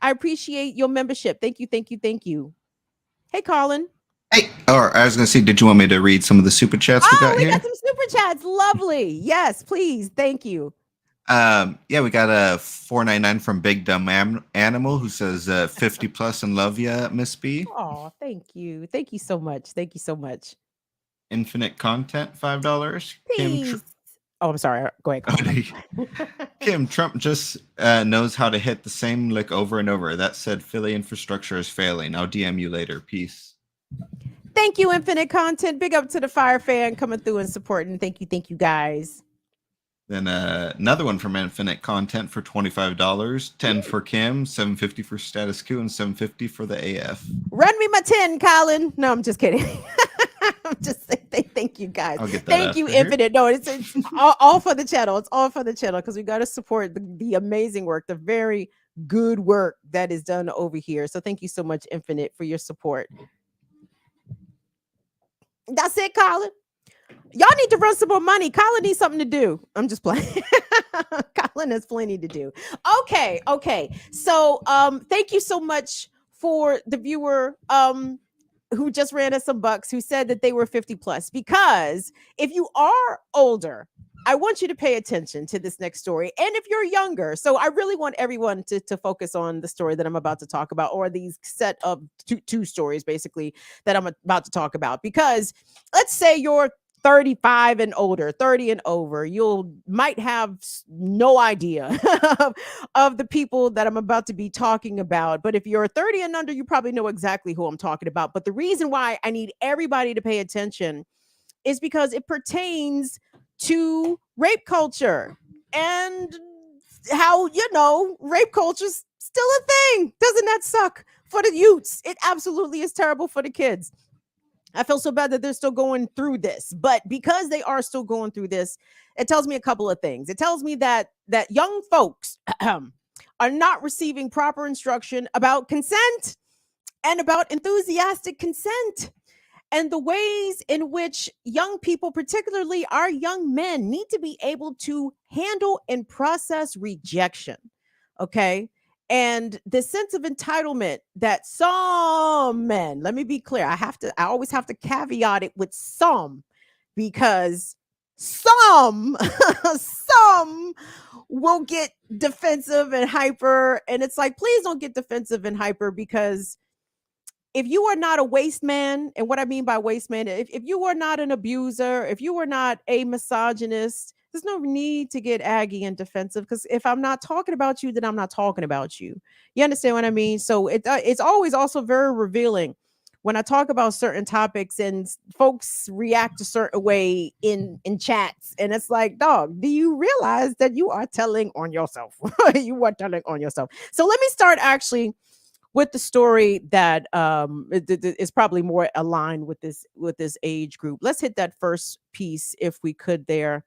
I appreciate your membership. Thank you, thank you, thank you. Hey, Colin. Hey, or I was going to say, did you want me to read some of the super chats we got here? We got some super chats. Lovely. Yes, please. Thank you. Yeah, we got a 499 from Big Dumb Animal who says 50 plus and love ya, Miss B. Oh, thank you. Thank you so much. Thank you so much. Infinite Content, $5. Oh, I'm sorry. Go ahead. Kim, Trump just knows how to hit the same lick over and over. That said, Philly infrastructure is failing. I'll DM you later. Peace. Thank you, Infinite Content. Big up to the Fire fan coming through and supporting. Thank you, guys. Then another one from Infinite Content for $25. 10 for Kim, $7.50 for Status Coup, and $7.50 for the AF. Run me my 10, Colin. No, I'm just kidding. I'm just saying, thank you, guys. Thank you, Infinite. No, it's all for the channel. It's all for the channel, because we got to support the amazing work, the very good work that is done over here. So thank you so much, Infinite, for your support. That's it, Colin. Y'all need to run some more money. Colin needs something to do. I'm just playing. Colin has plenty to do. Okay. So thank you so much for the viewer who just ran us some bucks, who said that they were 50 plus. Because if you are older, I want you to pay attention to this next story. And if you're younger, so I really want everyone to focus on the story that I'm about to talk about, or these set of two stories, basically, that I'm about to talk about. Because let's say you're 35 and older, 30 and over, you might have no idea of the people that I'm about to be talking about. But if you're 30 and under, you probably know exactly who I'm talking about. But the reason why I need everybody to pay attention is because it pertains to rape culture and how, rape culture's still a thing. Doesn't that suck for the youths? It absolutely is terrible for the kids. I feel so bad that they're still going through this, but because they are still going through this, it tells me a couple of things. It tells me that young folks are not receiving proper instruction about consent and about enthusiastic consent, and the ways in which young people, particularly our young men, need to be able to handle and process rejection. Okay. And the sense of entitlement that some men, let me be clear, I always have to caveat it with some, because some will get defensive and hyper. And it's like, please don't get defensive and hyper, because if you are not a waste man, and what I mean by waste man, if you are not an abuser, if you are not a misogynist, there's no need to get aggy and defensive, because if I'm not talking about you, then I'm not talking about you. You understand what I mean? So it's always also very revealing when I talk about certain topics and folks react a certain way in chats. And it's like, dog, do you realize that you are telling on yourself? You are telling on yourself. So let me start actually with the story that is probably more aligned with this age group. Let's hit that first piece if we could there.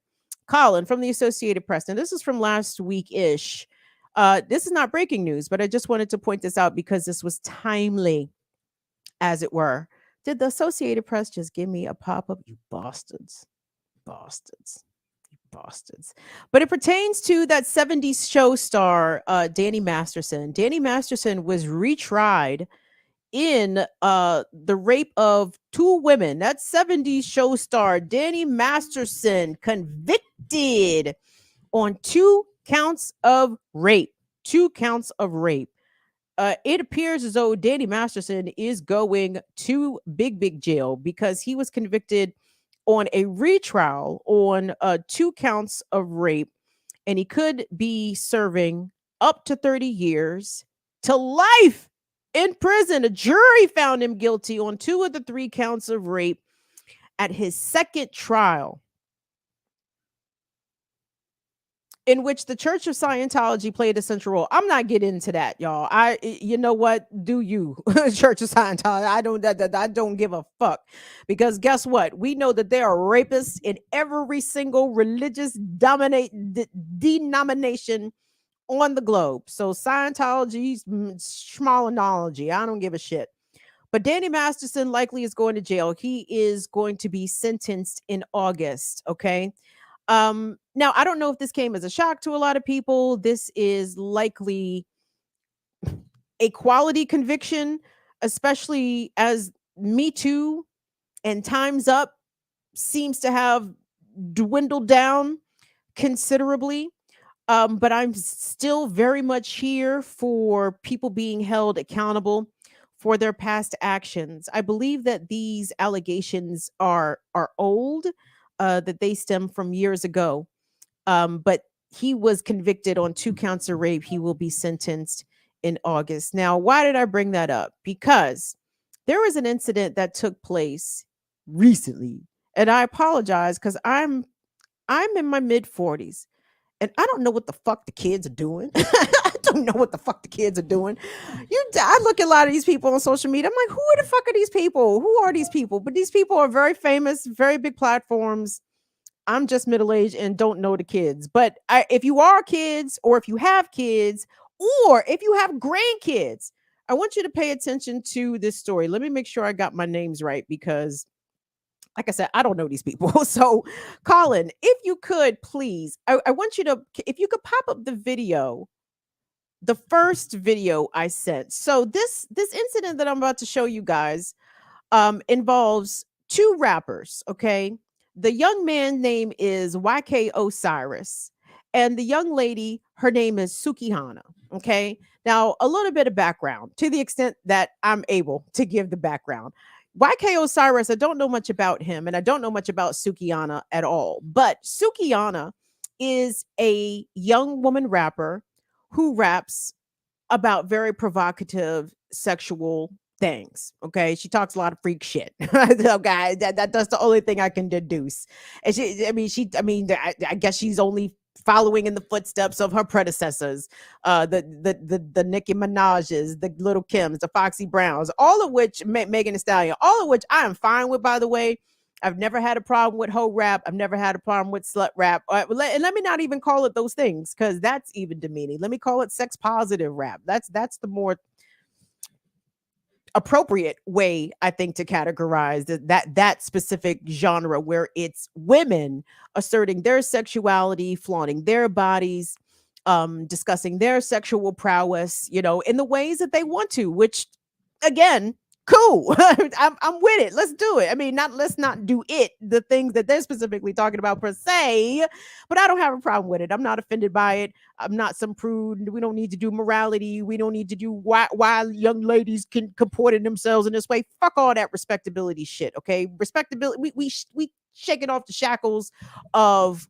Colin from the Associated Press. Now, this is from last week-ish. This is not breaking news, but I just wanted to point this out because this was timely, as it were. Did the Associated Press just give me a pop-up? You bastards. Bastards. Bastards. But it pertains to that 70s show star, Danny Masterson. Danny Masterson was retried in the rape of two women. That 70s show star, Danny Masterson, convicted on 2 counts of rape. 2 counts of rape. It appears as though Danny Masterson is going to big jail because he was convicted on a retrial on 2 counts of rape, and he could be serving up to 30 years to life in prison. A jury found him guilty on 2 of the 3 counts of rape at his second trial, in which the Church of Scientology played a central role. I'm not getting into that, y'all. You know what? Do you, Church of Scientology? I don't give a fuck, because guess what? We know that there are rapists in every single religious denomination on the globe. So Scientology's schmology. I don't give a shit. But Danny Masterson likely is going to jail. He is going to be sentenced in August. Okay. Now, I don't know if this came as a shock to a lot of people. This is likely a quality conviction, especially as Me Too and Time's Up seems to have dwindled down considerably. But I'm still very much here for people being held accountable for their past actions. I believe that these allegations are old, that they stem from years ago. But he was convicted on 2 counts of rape. He will be sentenced in August. Now, why did I bring that up? Because there was an incident that took place recently, and I apologize because I'm in my mid 40s, and I don't know what the fuck the kids are doing. I don't know what the fuck the kids are doing. I look at a lot of these people on social media. I'm like, who the fuck are these people? Who are these people? But these people are very famous, very big platforms. I'm just middle-aged and don't know the kids. But if you are kids, or if you have kids, or if you have grandkids, I want you to pay attention to this story. Let me make sure I got my names right, because like I said, I don't know these people. So Colin, if you could please, I want you to, if you could pop up the video, the first video I sent. So this incident that I'm about to show you guys involves 2 rappers, okay? The young man name is YK Osiris, and the young lady, her name is Sukihana, okay? Now, a little bit of background, to the extent that I'm able to give the background. YK Osiris, I don't know much about him, and I don't know much about Sukihana at all, but Sukihana is a young woman rapper who raps about very provocative sexual things. Okay, she talks a lot of freak shit. Okay, that's the only thing I can deduce. And I guess she's only following in the footsteps of her predecessors, the Nicki Minaj's, the Little Kims, the Foxy Browns, all of which, Megan Thee Stallion, all of which I am fine with, by the way. I've never had a problem with hoe rap. I've never had a problem with slut rap. And let me not even call it those things, because that's even demeaning. Let me call it sex positive rap. That's the more appropriate way, I think, to categorize that specific genre, where it's women asserting their sexuality, flaunting their bodies, discussing their sexual prowess, in the ways that they want to, which, again, cool. I'm with it. Let's do it. I mean, let's not do it, the things that they're specifically talking about per se, but I don't have a problem with it. I'm not offended by it. I'm not some prude. We don't need to do morality. We don't need to do why young ladies can comport themselves in this way. Fuck all that respectability shit. Okay. Respectability. We shaking off the shackles of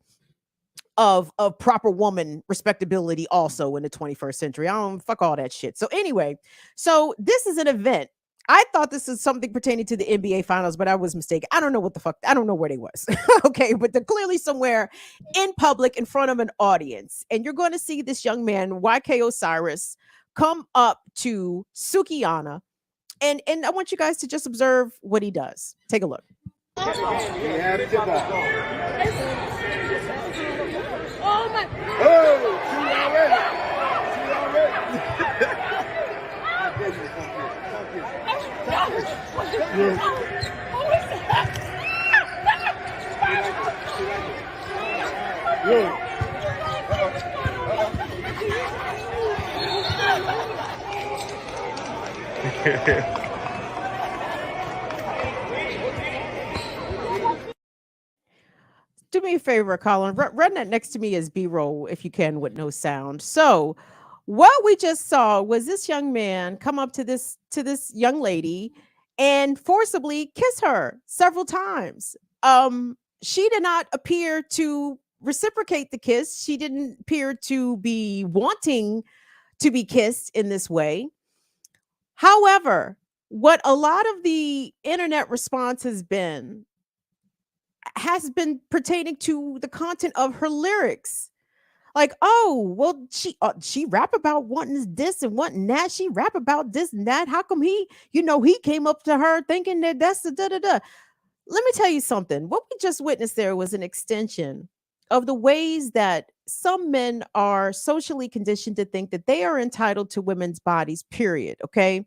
proper woman respectability also in the 21st century. I don't fuck all that shit. So anyway, this is an event. I thought this is something pertaining to the NBA finals, but I was mistaken. I don't know what the fuck. I don't know where they was. Okay. But they're clearly somewhere in public in front of an audience. And you're going to see this young man, YK Osiris, come up to Sukihana. And I want you guys to just observe what he does. Take a look. Oh my. Oh, Do me a favor, Colin. Run that next to me as B-roll if you can, with no sound. So, what we just saw was this young man come up to this young lady and forcibly kiss her several times. She did not appear to reciprocate the kiss. She didn't appear to be wanting to be kissed in this way. However, what a lot of the internet response has been pertaining to the content of her lyrics. Like, oh, well, she rap about wanting this and wanting that. She rap about this and that. How come he came up to her thinking that that's the da da da. Let me tell you something. What we just witnessed there was an extension of the ways that some men are socially conditioned to think that they are entitled to women's bodies, period. Okay.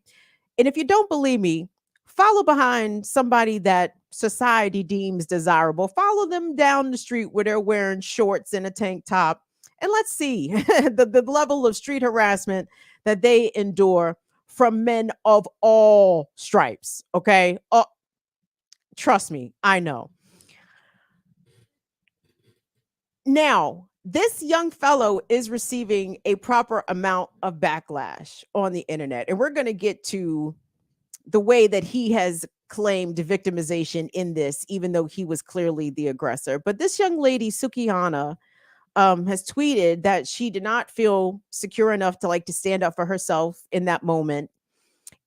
And if you don't believe me, follow behind somebody that society deems desirable. Follow them down the street where they're wearing shorts and a tank top. And let's see the level of street harassment that they endure from men of all stripes. Okay. Trust me, I know. Now, this young fellow is receiving a proper amount of backlash on the internet. And we're going to get to the way that he has claimed victimization in this, even though he was clearly the aggressor. But this young lady, Sukihana, has tweeted that she did not feel secure enough to stand up for herself in that moment.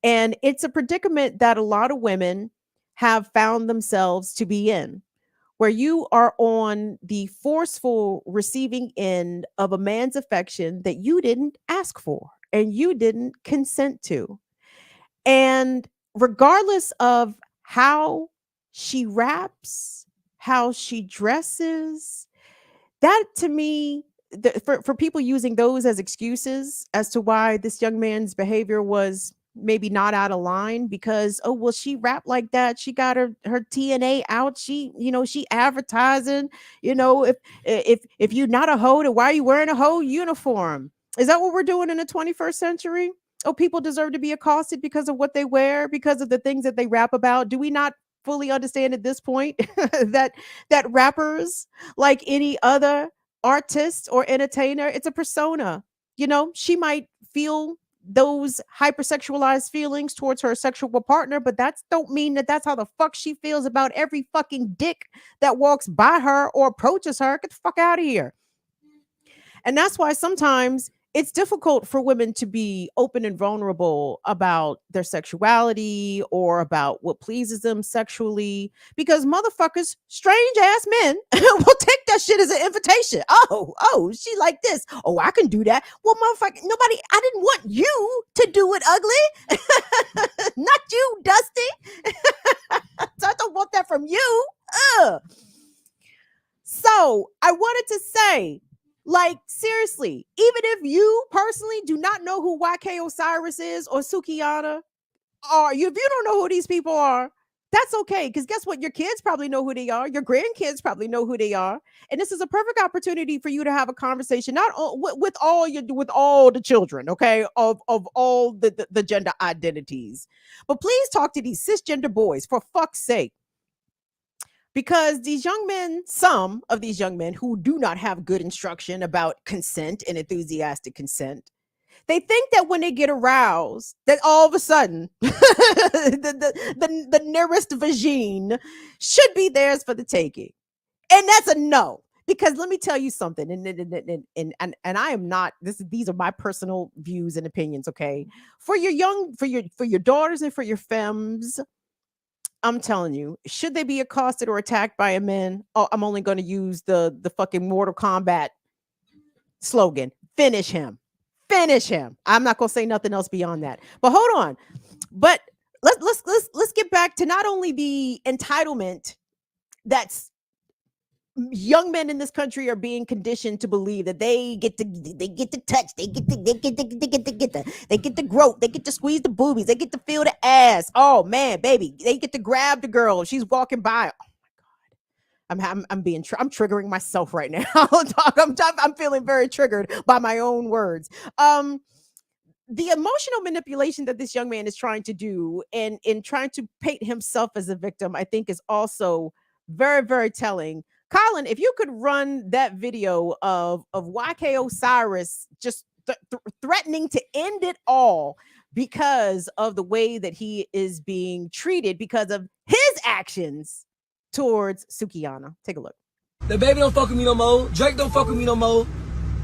And it's a predicament that a lot of women have found themselves to be in, where you are on the forceful receiving end of a man's affection that you didn't ask for and you didn't consent to. And regardless of how she raps, how she dresses, that to me, for people using those as excuses as to why this young man's behavior was maybe not out of line, because she rapped like that, she got her TNA out, she advertising, if you're not a hoe, then why are you wearing a hoe uniform? Is that what we're doing in the 21st century? People deserve to be accosted because of what they wear, because of the things that they rap about. Do we not fully understand at this point that rappers, like any other artist or entertainer, it's a persona? She might feel those hypersexualized feelings towards her sexual partner, but that don't mean that that's how the fuck she feels about every fucking dick that walks by her or approaches her. Get the fuck out of here. And that's why sometimes it's difficult for women to be open and vulnerable about their sexuality or about what pleases them sexually, because motherfuckers, strange ass men, will take that shit as an invitation. Oh, she like this. Oh, I can do that. Well, motherfucker, I didn't want you to do it, ugly. Not you, Dusty. So I don't want that from you. Ugh. So I wanted to say, seriously, even if you personally do not know who YK Osiris is or Sukihana, or if you don't know who these people are, that's okay. Because guess what? Your kids probably know who they are. Your grandkids probably know who they are. And this is a perfect opportunity for you to have a conversation, not with all the children, okay, of all the gender identities. But please talk to these cisgender boys, for fuck's sake. Because these young men, some of these young men who do not have good instruction about consent and enthusiastic consent, they think that when they get aroused, that all of a sudden the nearest vagine should be theirs for the taking. And that's a no. Because let me tell you something, and I am not, these are my personal views and opinions, okay? For your daughters and for your femmes, I'm telling you, should they be accosted or attacked by a man? Oh, I'm only going to use the fucking Mortal Kombat slogan. Finish him. Finish him. I'm not going to say nothing else beyond that. But hold on. But let's get back to not only the entitlement that's young men in this country are being conditioned to believe that they get to touch, they get to grope, they get to squeeze the boobies, they get to feel the ass. Oh man, baby, they get to grab the girl if she's walking by. Oh my god, I'm triggering myself right now. I'm feeling very triggered by my own words. the emotional manipulation that this young man is trying to do and in trying to paint himself as a victim, I think is also very, very telling. Colin, if you could run that video of YK Osiris just threatening to end it all because of the way that he is being treated because of his actions towards Sukihana. Take a look. The baby don't fuck with me no more. Drake don't fuck with me no more.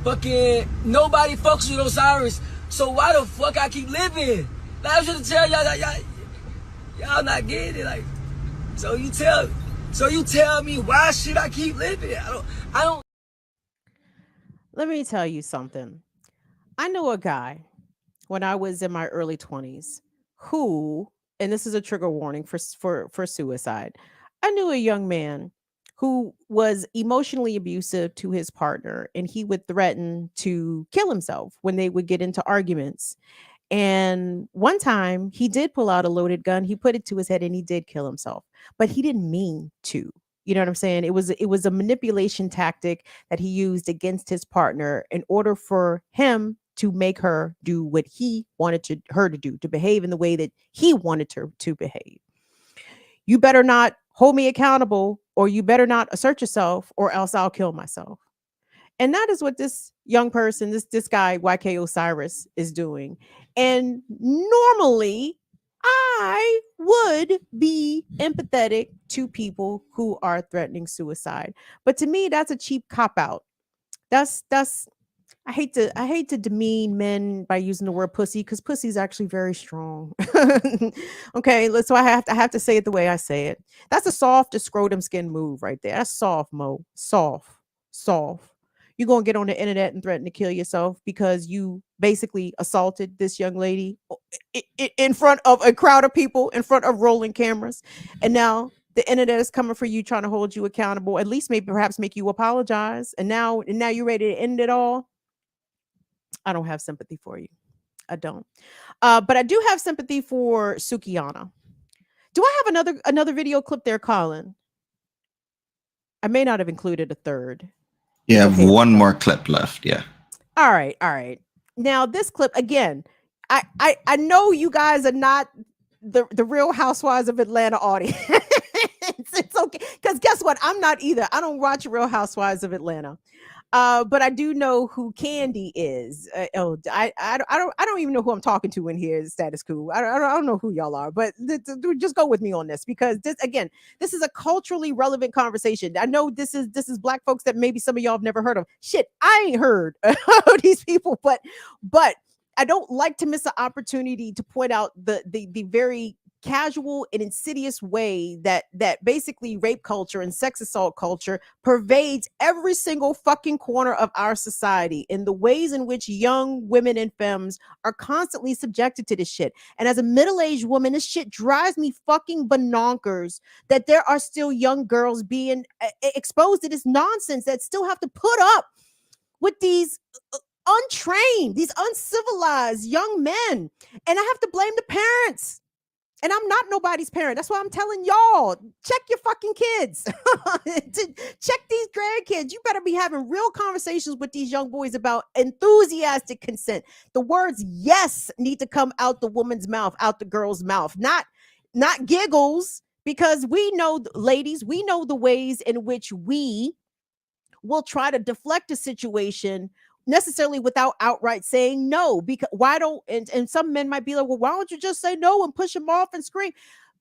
Fucking nobody fucks with Osiris. So why the fuck I keep living? Like, I should tell y'all not getting it. Like, so you tell me why should I keep living? I don't. Let me tell you something. I know a guy when I was in my early 20s who, and this is a trigger warning for suicide. I knew a young man who was emotionally abusive to his partner, and he would threaten to kill himself when they would get into arguments. And one time he did pull out a loaded gun, he put it to his head and he did kill himself, but he didn't mean to. You know what I'm saying? It was a manipulation tactic that he used against his partner in order for him to make her do what he wanted her to do, to behave in the way that he wanted her to behave. You better not hold me accountable, or you better not assert yourself, or else I'll kill myself. And that is what this young person, this guy, YK Osiris, is doing. And normally, I would be empathetic to people who are threatening suicide. But to me, that's a cheap cop-out. That's I hate to demean men by using the word pussy, because pussy is actually very strong. Okay, so I have to say it the way I say it. That's a soft scrotum skin move right there. That's soft, Mo. Soft. You're gonna get on the internet and threaten to kill yourself because you basically assaulted this young lady in front of a crowd of people, in front of rolling cameras, and now the internet is coming for you, trying to hold you accountable, at least maybe perhaps make you apologize, and now you're ready to end it all. I don't have sympathy for you. I don't. But I do have sympathy for Sukihana. Do I have another video clip there, Colin? I may not have included a third. You have one more clip left. Yeah. All right. Now this clip again. I know you guys are not the Real Housewives of Atlanta audience. It's okay, because guess what? I'm not either. I don't watch Real Housewives of Atlanta. But I do know who Candy is. I don't even know who I'm talking to in here. Status Coup. I don't know who y'all are, but just go with me on this, because this is a culturally relevant conversation. I know this is Black folks that maybe some of y'all have never heard of. Shit, I ain't heard of these people, but I don't like to miss an opportunity to point out the very casual and insidious way that basically rape culture and sex assault culture pervades every single fucking corner of our society, in the ways in which young women and femmes are constantly subjected to this shit. And as a middle-aged woman, this shit drives me fucking bonkers that there are still young girls being exposed to this nonsense, that still have to put up with these untrained, these uncivilized young men. And I have to blame the parents. And I'm not nobody's parent. That's why I'm telling y'all, check your fucking kids. Check these grandkids. You better be having real conversations with these young boys about enthusiastic consent. The words yes need to come out the woman's mouth, out the girl's mouth, not giggles, because we know, ladies, we know the ways in which we will try to deflect a situation necessarily without outright saying no. Because why don't, and some men might be like, well, why don't you just say no and push them off and scream?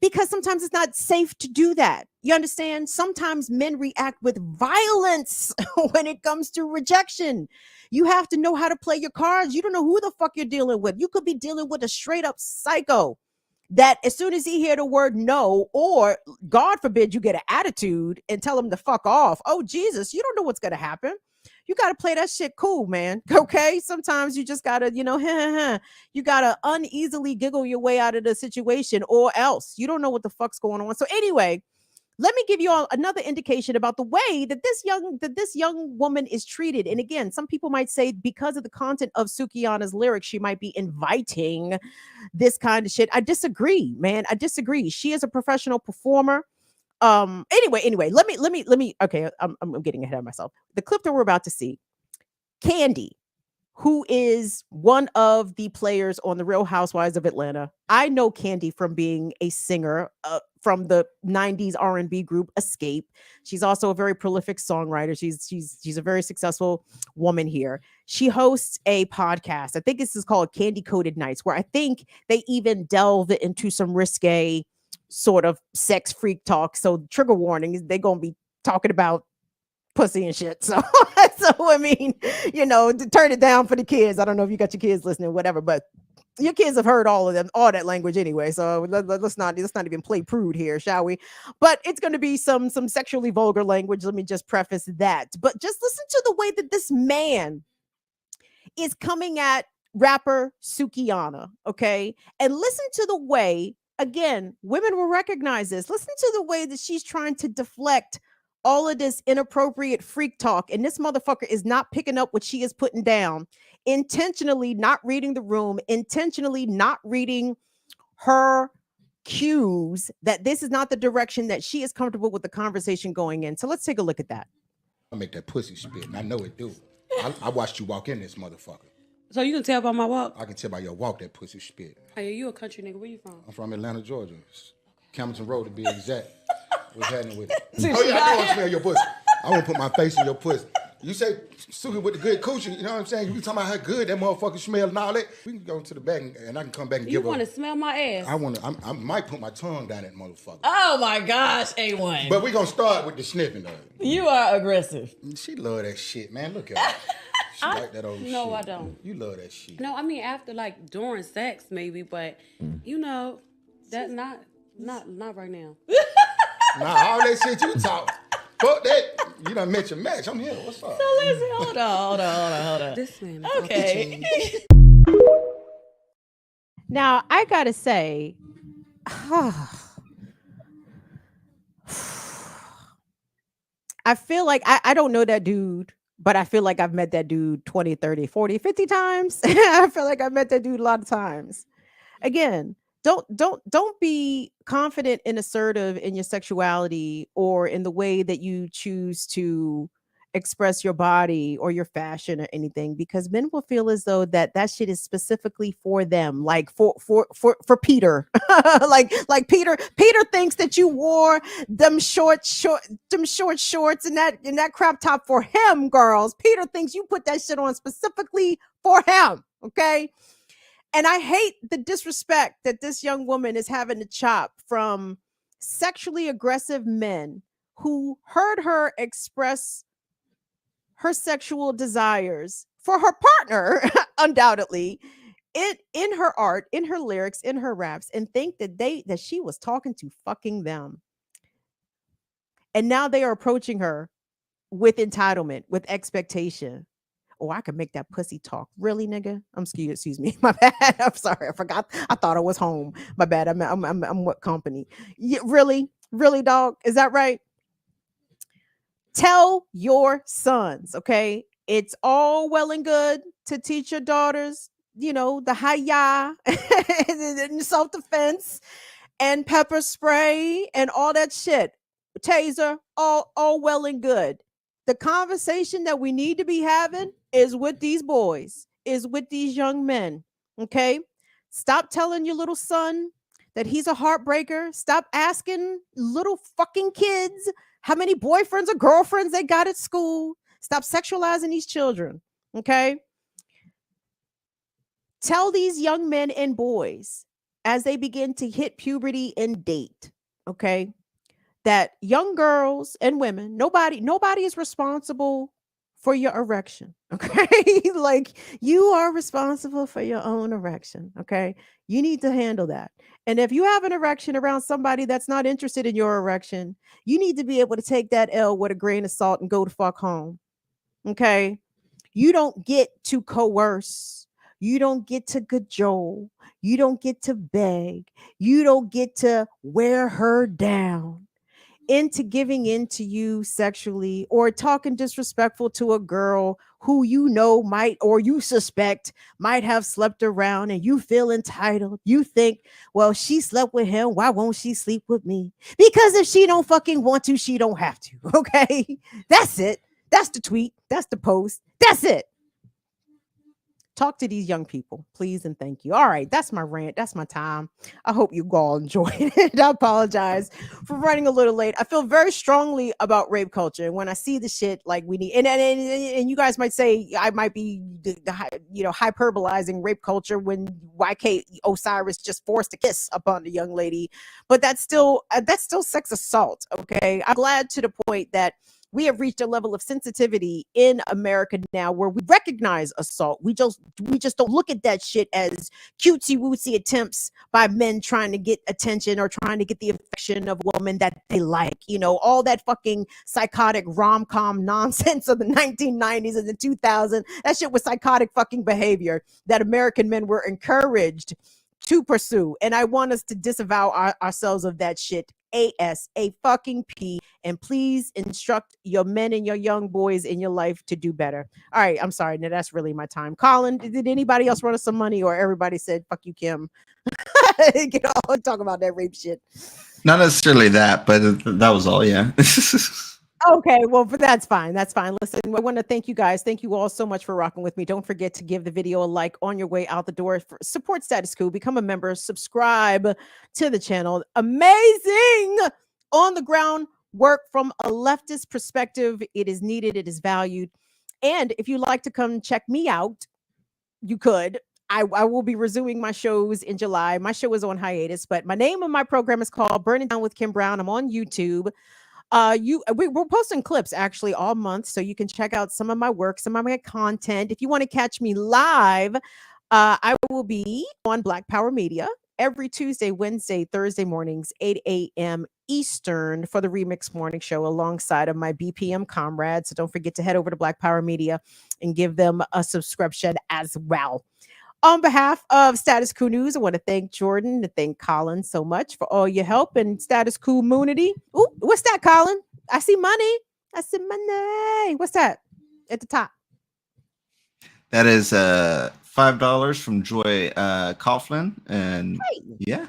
Because sometimes it's not safe to do that. You understand? Sometimes men react with violence when it comes to rejection. You have to know how to play your cards. You don't know who the fuck you're dealing with. You could be dealing with a straight up psycho that as soon as he hear the word no, or God forbid you get an attitude and tell him to fuck off. Oh, Jesus, you don't know what's going to happen. You got to play that shit cool, man. Okay. Sometimes you just got to, you got to uneasily giggle your way out of the situation, or else you don't know what the fuck's going on. So anyway, let me give you all another indication about the way that this young woman is treated. And again, some people might say because of the content of Sukihana's lyrics, she might be inviting this kind of shit. I disagree, man. I disagree. She is a professional performer. Anyway, let me, okay, I'm getting ahead of myself. The clip that we're about to see, Candy, who is one of the players on the Real Housewives of Atlanta. I know Candy from being a singer from the 90s R&B group Escape. She's also a very prolific songwriter. She's a very successful woman here. She hosts a podcast. I think this is called Candy Coated Nights, where I think they even delve into some risque sort of sex freak talk. So trigger warning, they're going to be talking about pussy and shit. So, I mean, to turn it down for the kids. I don't know if you got your kids listening, whatever, but your kids have heard all that language anyway. So let's not even play prude here, shall we? But it's going to be some sexually vulgar language. Let me just preface that. But just listen to the way that this man is coming at rapper Sukihana, okay? And listen to the way, again, women will recognize this. Listen to the way that she's trying to deflect all of this inappropriate freak talk, and this motherfucker is not picking up what she is putting down, intentionally not reading the room, intentionally not reading her cues that this is not the direction that she is comfortable with the conversation going in. So let's take a look at that. I make that pussy spit, and I know it do. I watched you walk in this motherfucker. So you can tell by my walk? I can tell by your walk that pussy spit. Hey, you a country nigga? Where you from? I'm from Atlanta, Georgia. Campbellton Road to be exact. What's happening with it? Oh yeah, I want to smell your pussy. I want to put my face in your pussy. You say Suki with the good coochie, you know what I'm saying? You be talking about how good that motherfucker smell and all that. We can go to the back and I can come back and give her. You want to smell my ass? I might put my tongue down that motherfucker. Oh my gosh, A1. But we gonna start with the sniffing though. You are aggressive. She love that shit, man. Look at her. She like that old shit. No, I don't. You love that shit. No, I mean after during sex maybe, but that not right now. Nah, all that shit you talk. Fuck that. You done met your match. I'm here. What's up? So listen, hold on. This man is Okay. Now, I gotta say, I feel like I don't know that dude, but I feel like I've met that dude 20, 30, 40, 50 times. I feel like I've met that dude a lot of times. Again, don't be confident and assertive in your sexuality or in the way that you choose to express your body or your fashion or anything, because men will feel as though that shit is specifically for them, like for Peter. like Peter thinks that you wore them short shorts and that crop top for him, girls. Peter thinks you put that shit on specifically for him, okay? And I hate the disrespect that this young woman is having to chop from sexually aggressive men who heard her express her sexual desires for her partner, undoubtedly, in her art, in her lyrics, in her raps, and think that she was talking to fucking them. And now they are approaching her with entitlement, with expectation. Oh, I can make that pussy talk. Really, nigga? Excuse me. My bad. I'm sorry. I forgot. I thought I was home. My bad. I'm what company? Yeah, really, dog? Is that right? Tell your sons, okay? It's all well and good to teach your daughters, the hayah and self-defense and pepper spray and all that shit. Taser, all well and good. The conversation that we need to be having is with these boys, is with these young men, okay? Stop telling your little son that he's a heartbreaker. Stop asking little fucking kids how many boyfriends or girlfriends they got at school. Stop sexualizing these children, okay? Tell these young men and boys as they begin to hit puberty and date, okay, that young girls and women, nobody is responsible for your erection, okay? Like, you are responsible for your own erection, okay? You need to handle that. And if you have an erection around somebody that's not interested in your erection, you need to be able to take that L with a grain of salt and go to fuck home, okay? You don't get to coerce. You don't get to cajole. You don't get to beg. You don't get to wear her down into giving in to you sexually or talking disrespectful to a girl who might, or you suspect might have slept around, and you feel entitled. You think, well, she slept with him. Why won't she sleep with me? Because if she don't fucking want to, she don't have to. Okay. That's it. That's the tweet. That's the post. That's it. Talk to these young people, please and thank you. All right, that's my rant. That's my time. I hope you all enjoyed it. I apologize for running a little late. I feel very strongly about rape culture, and when I see the shit like we need, and you guys might say I might be, hyperbolizing rape culture when YK Osiris just forced a kiss upon the young lady, but that's still sex assault. Okay, I'm glad to the point that we have reached a level of sensitivity in America now where we recognize assault. We just don't look at that shit as cutesy wootsy attempts by men trying to get attention or trying to get the affection of women that they like. All that fucking psychotic rom-com nonsense of the 1990s and the 2000s. That shit was psychotic fucking behavior that American men were encouraged to pursue. And I want us to disavow ourselves of that shit ASAP, and please instruct your men and your young boys in your life to do better. All right, I'm sorry. Now that's really my time. Colin, did anybody else run us some money, or everybody said fuck you, Kim? Talk about that rape shit. Not necessarily that, but that was all. Yeah. Okay, well, but that's fine. That's fine. Listen, I want to thank you guys. Thank you all so much for rocking with me. Don't forget to give the video a like on your way out the door. Support Status Coup. Become a member. Subscribe to the channel. Amazing on the ground work from a leftist perspective. It is needed. It is valued. And if you'd like to come check me out, you could. I will be resuming my shows in July. My show is on hiatus, but my name of my program is called Burning Down with Kim Brown. I'm on YouTube. We're posting clips actually all month, so you can check out some of my work, some of my content. If you want to catch me live, I will be on Black Power Media every Tuesday, Wednesday, Thursday mornings, 8 a.m. Eastern for the Remix Morning Show alongside of my BPM comrades. So don't forget to head over to Black Power Media and give them a subscription as well. On behalf of Status Coup News, I want to thank Jordan and thank Colin so much for all your help and Status Coup Moonity. Ooh, what's that, Colin? I see money. I see money. What's that at the top? That is $5 from Joy Coughlin. And yeah.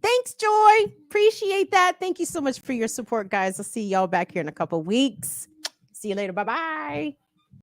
Thanks, Joy. Appreciate that. Thank you so much for your support, guys. I'll see y'all back here in a couple weeks. See you later. Bye-bye.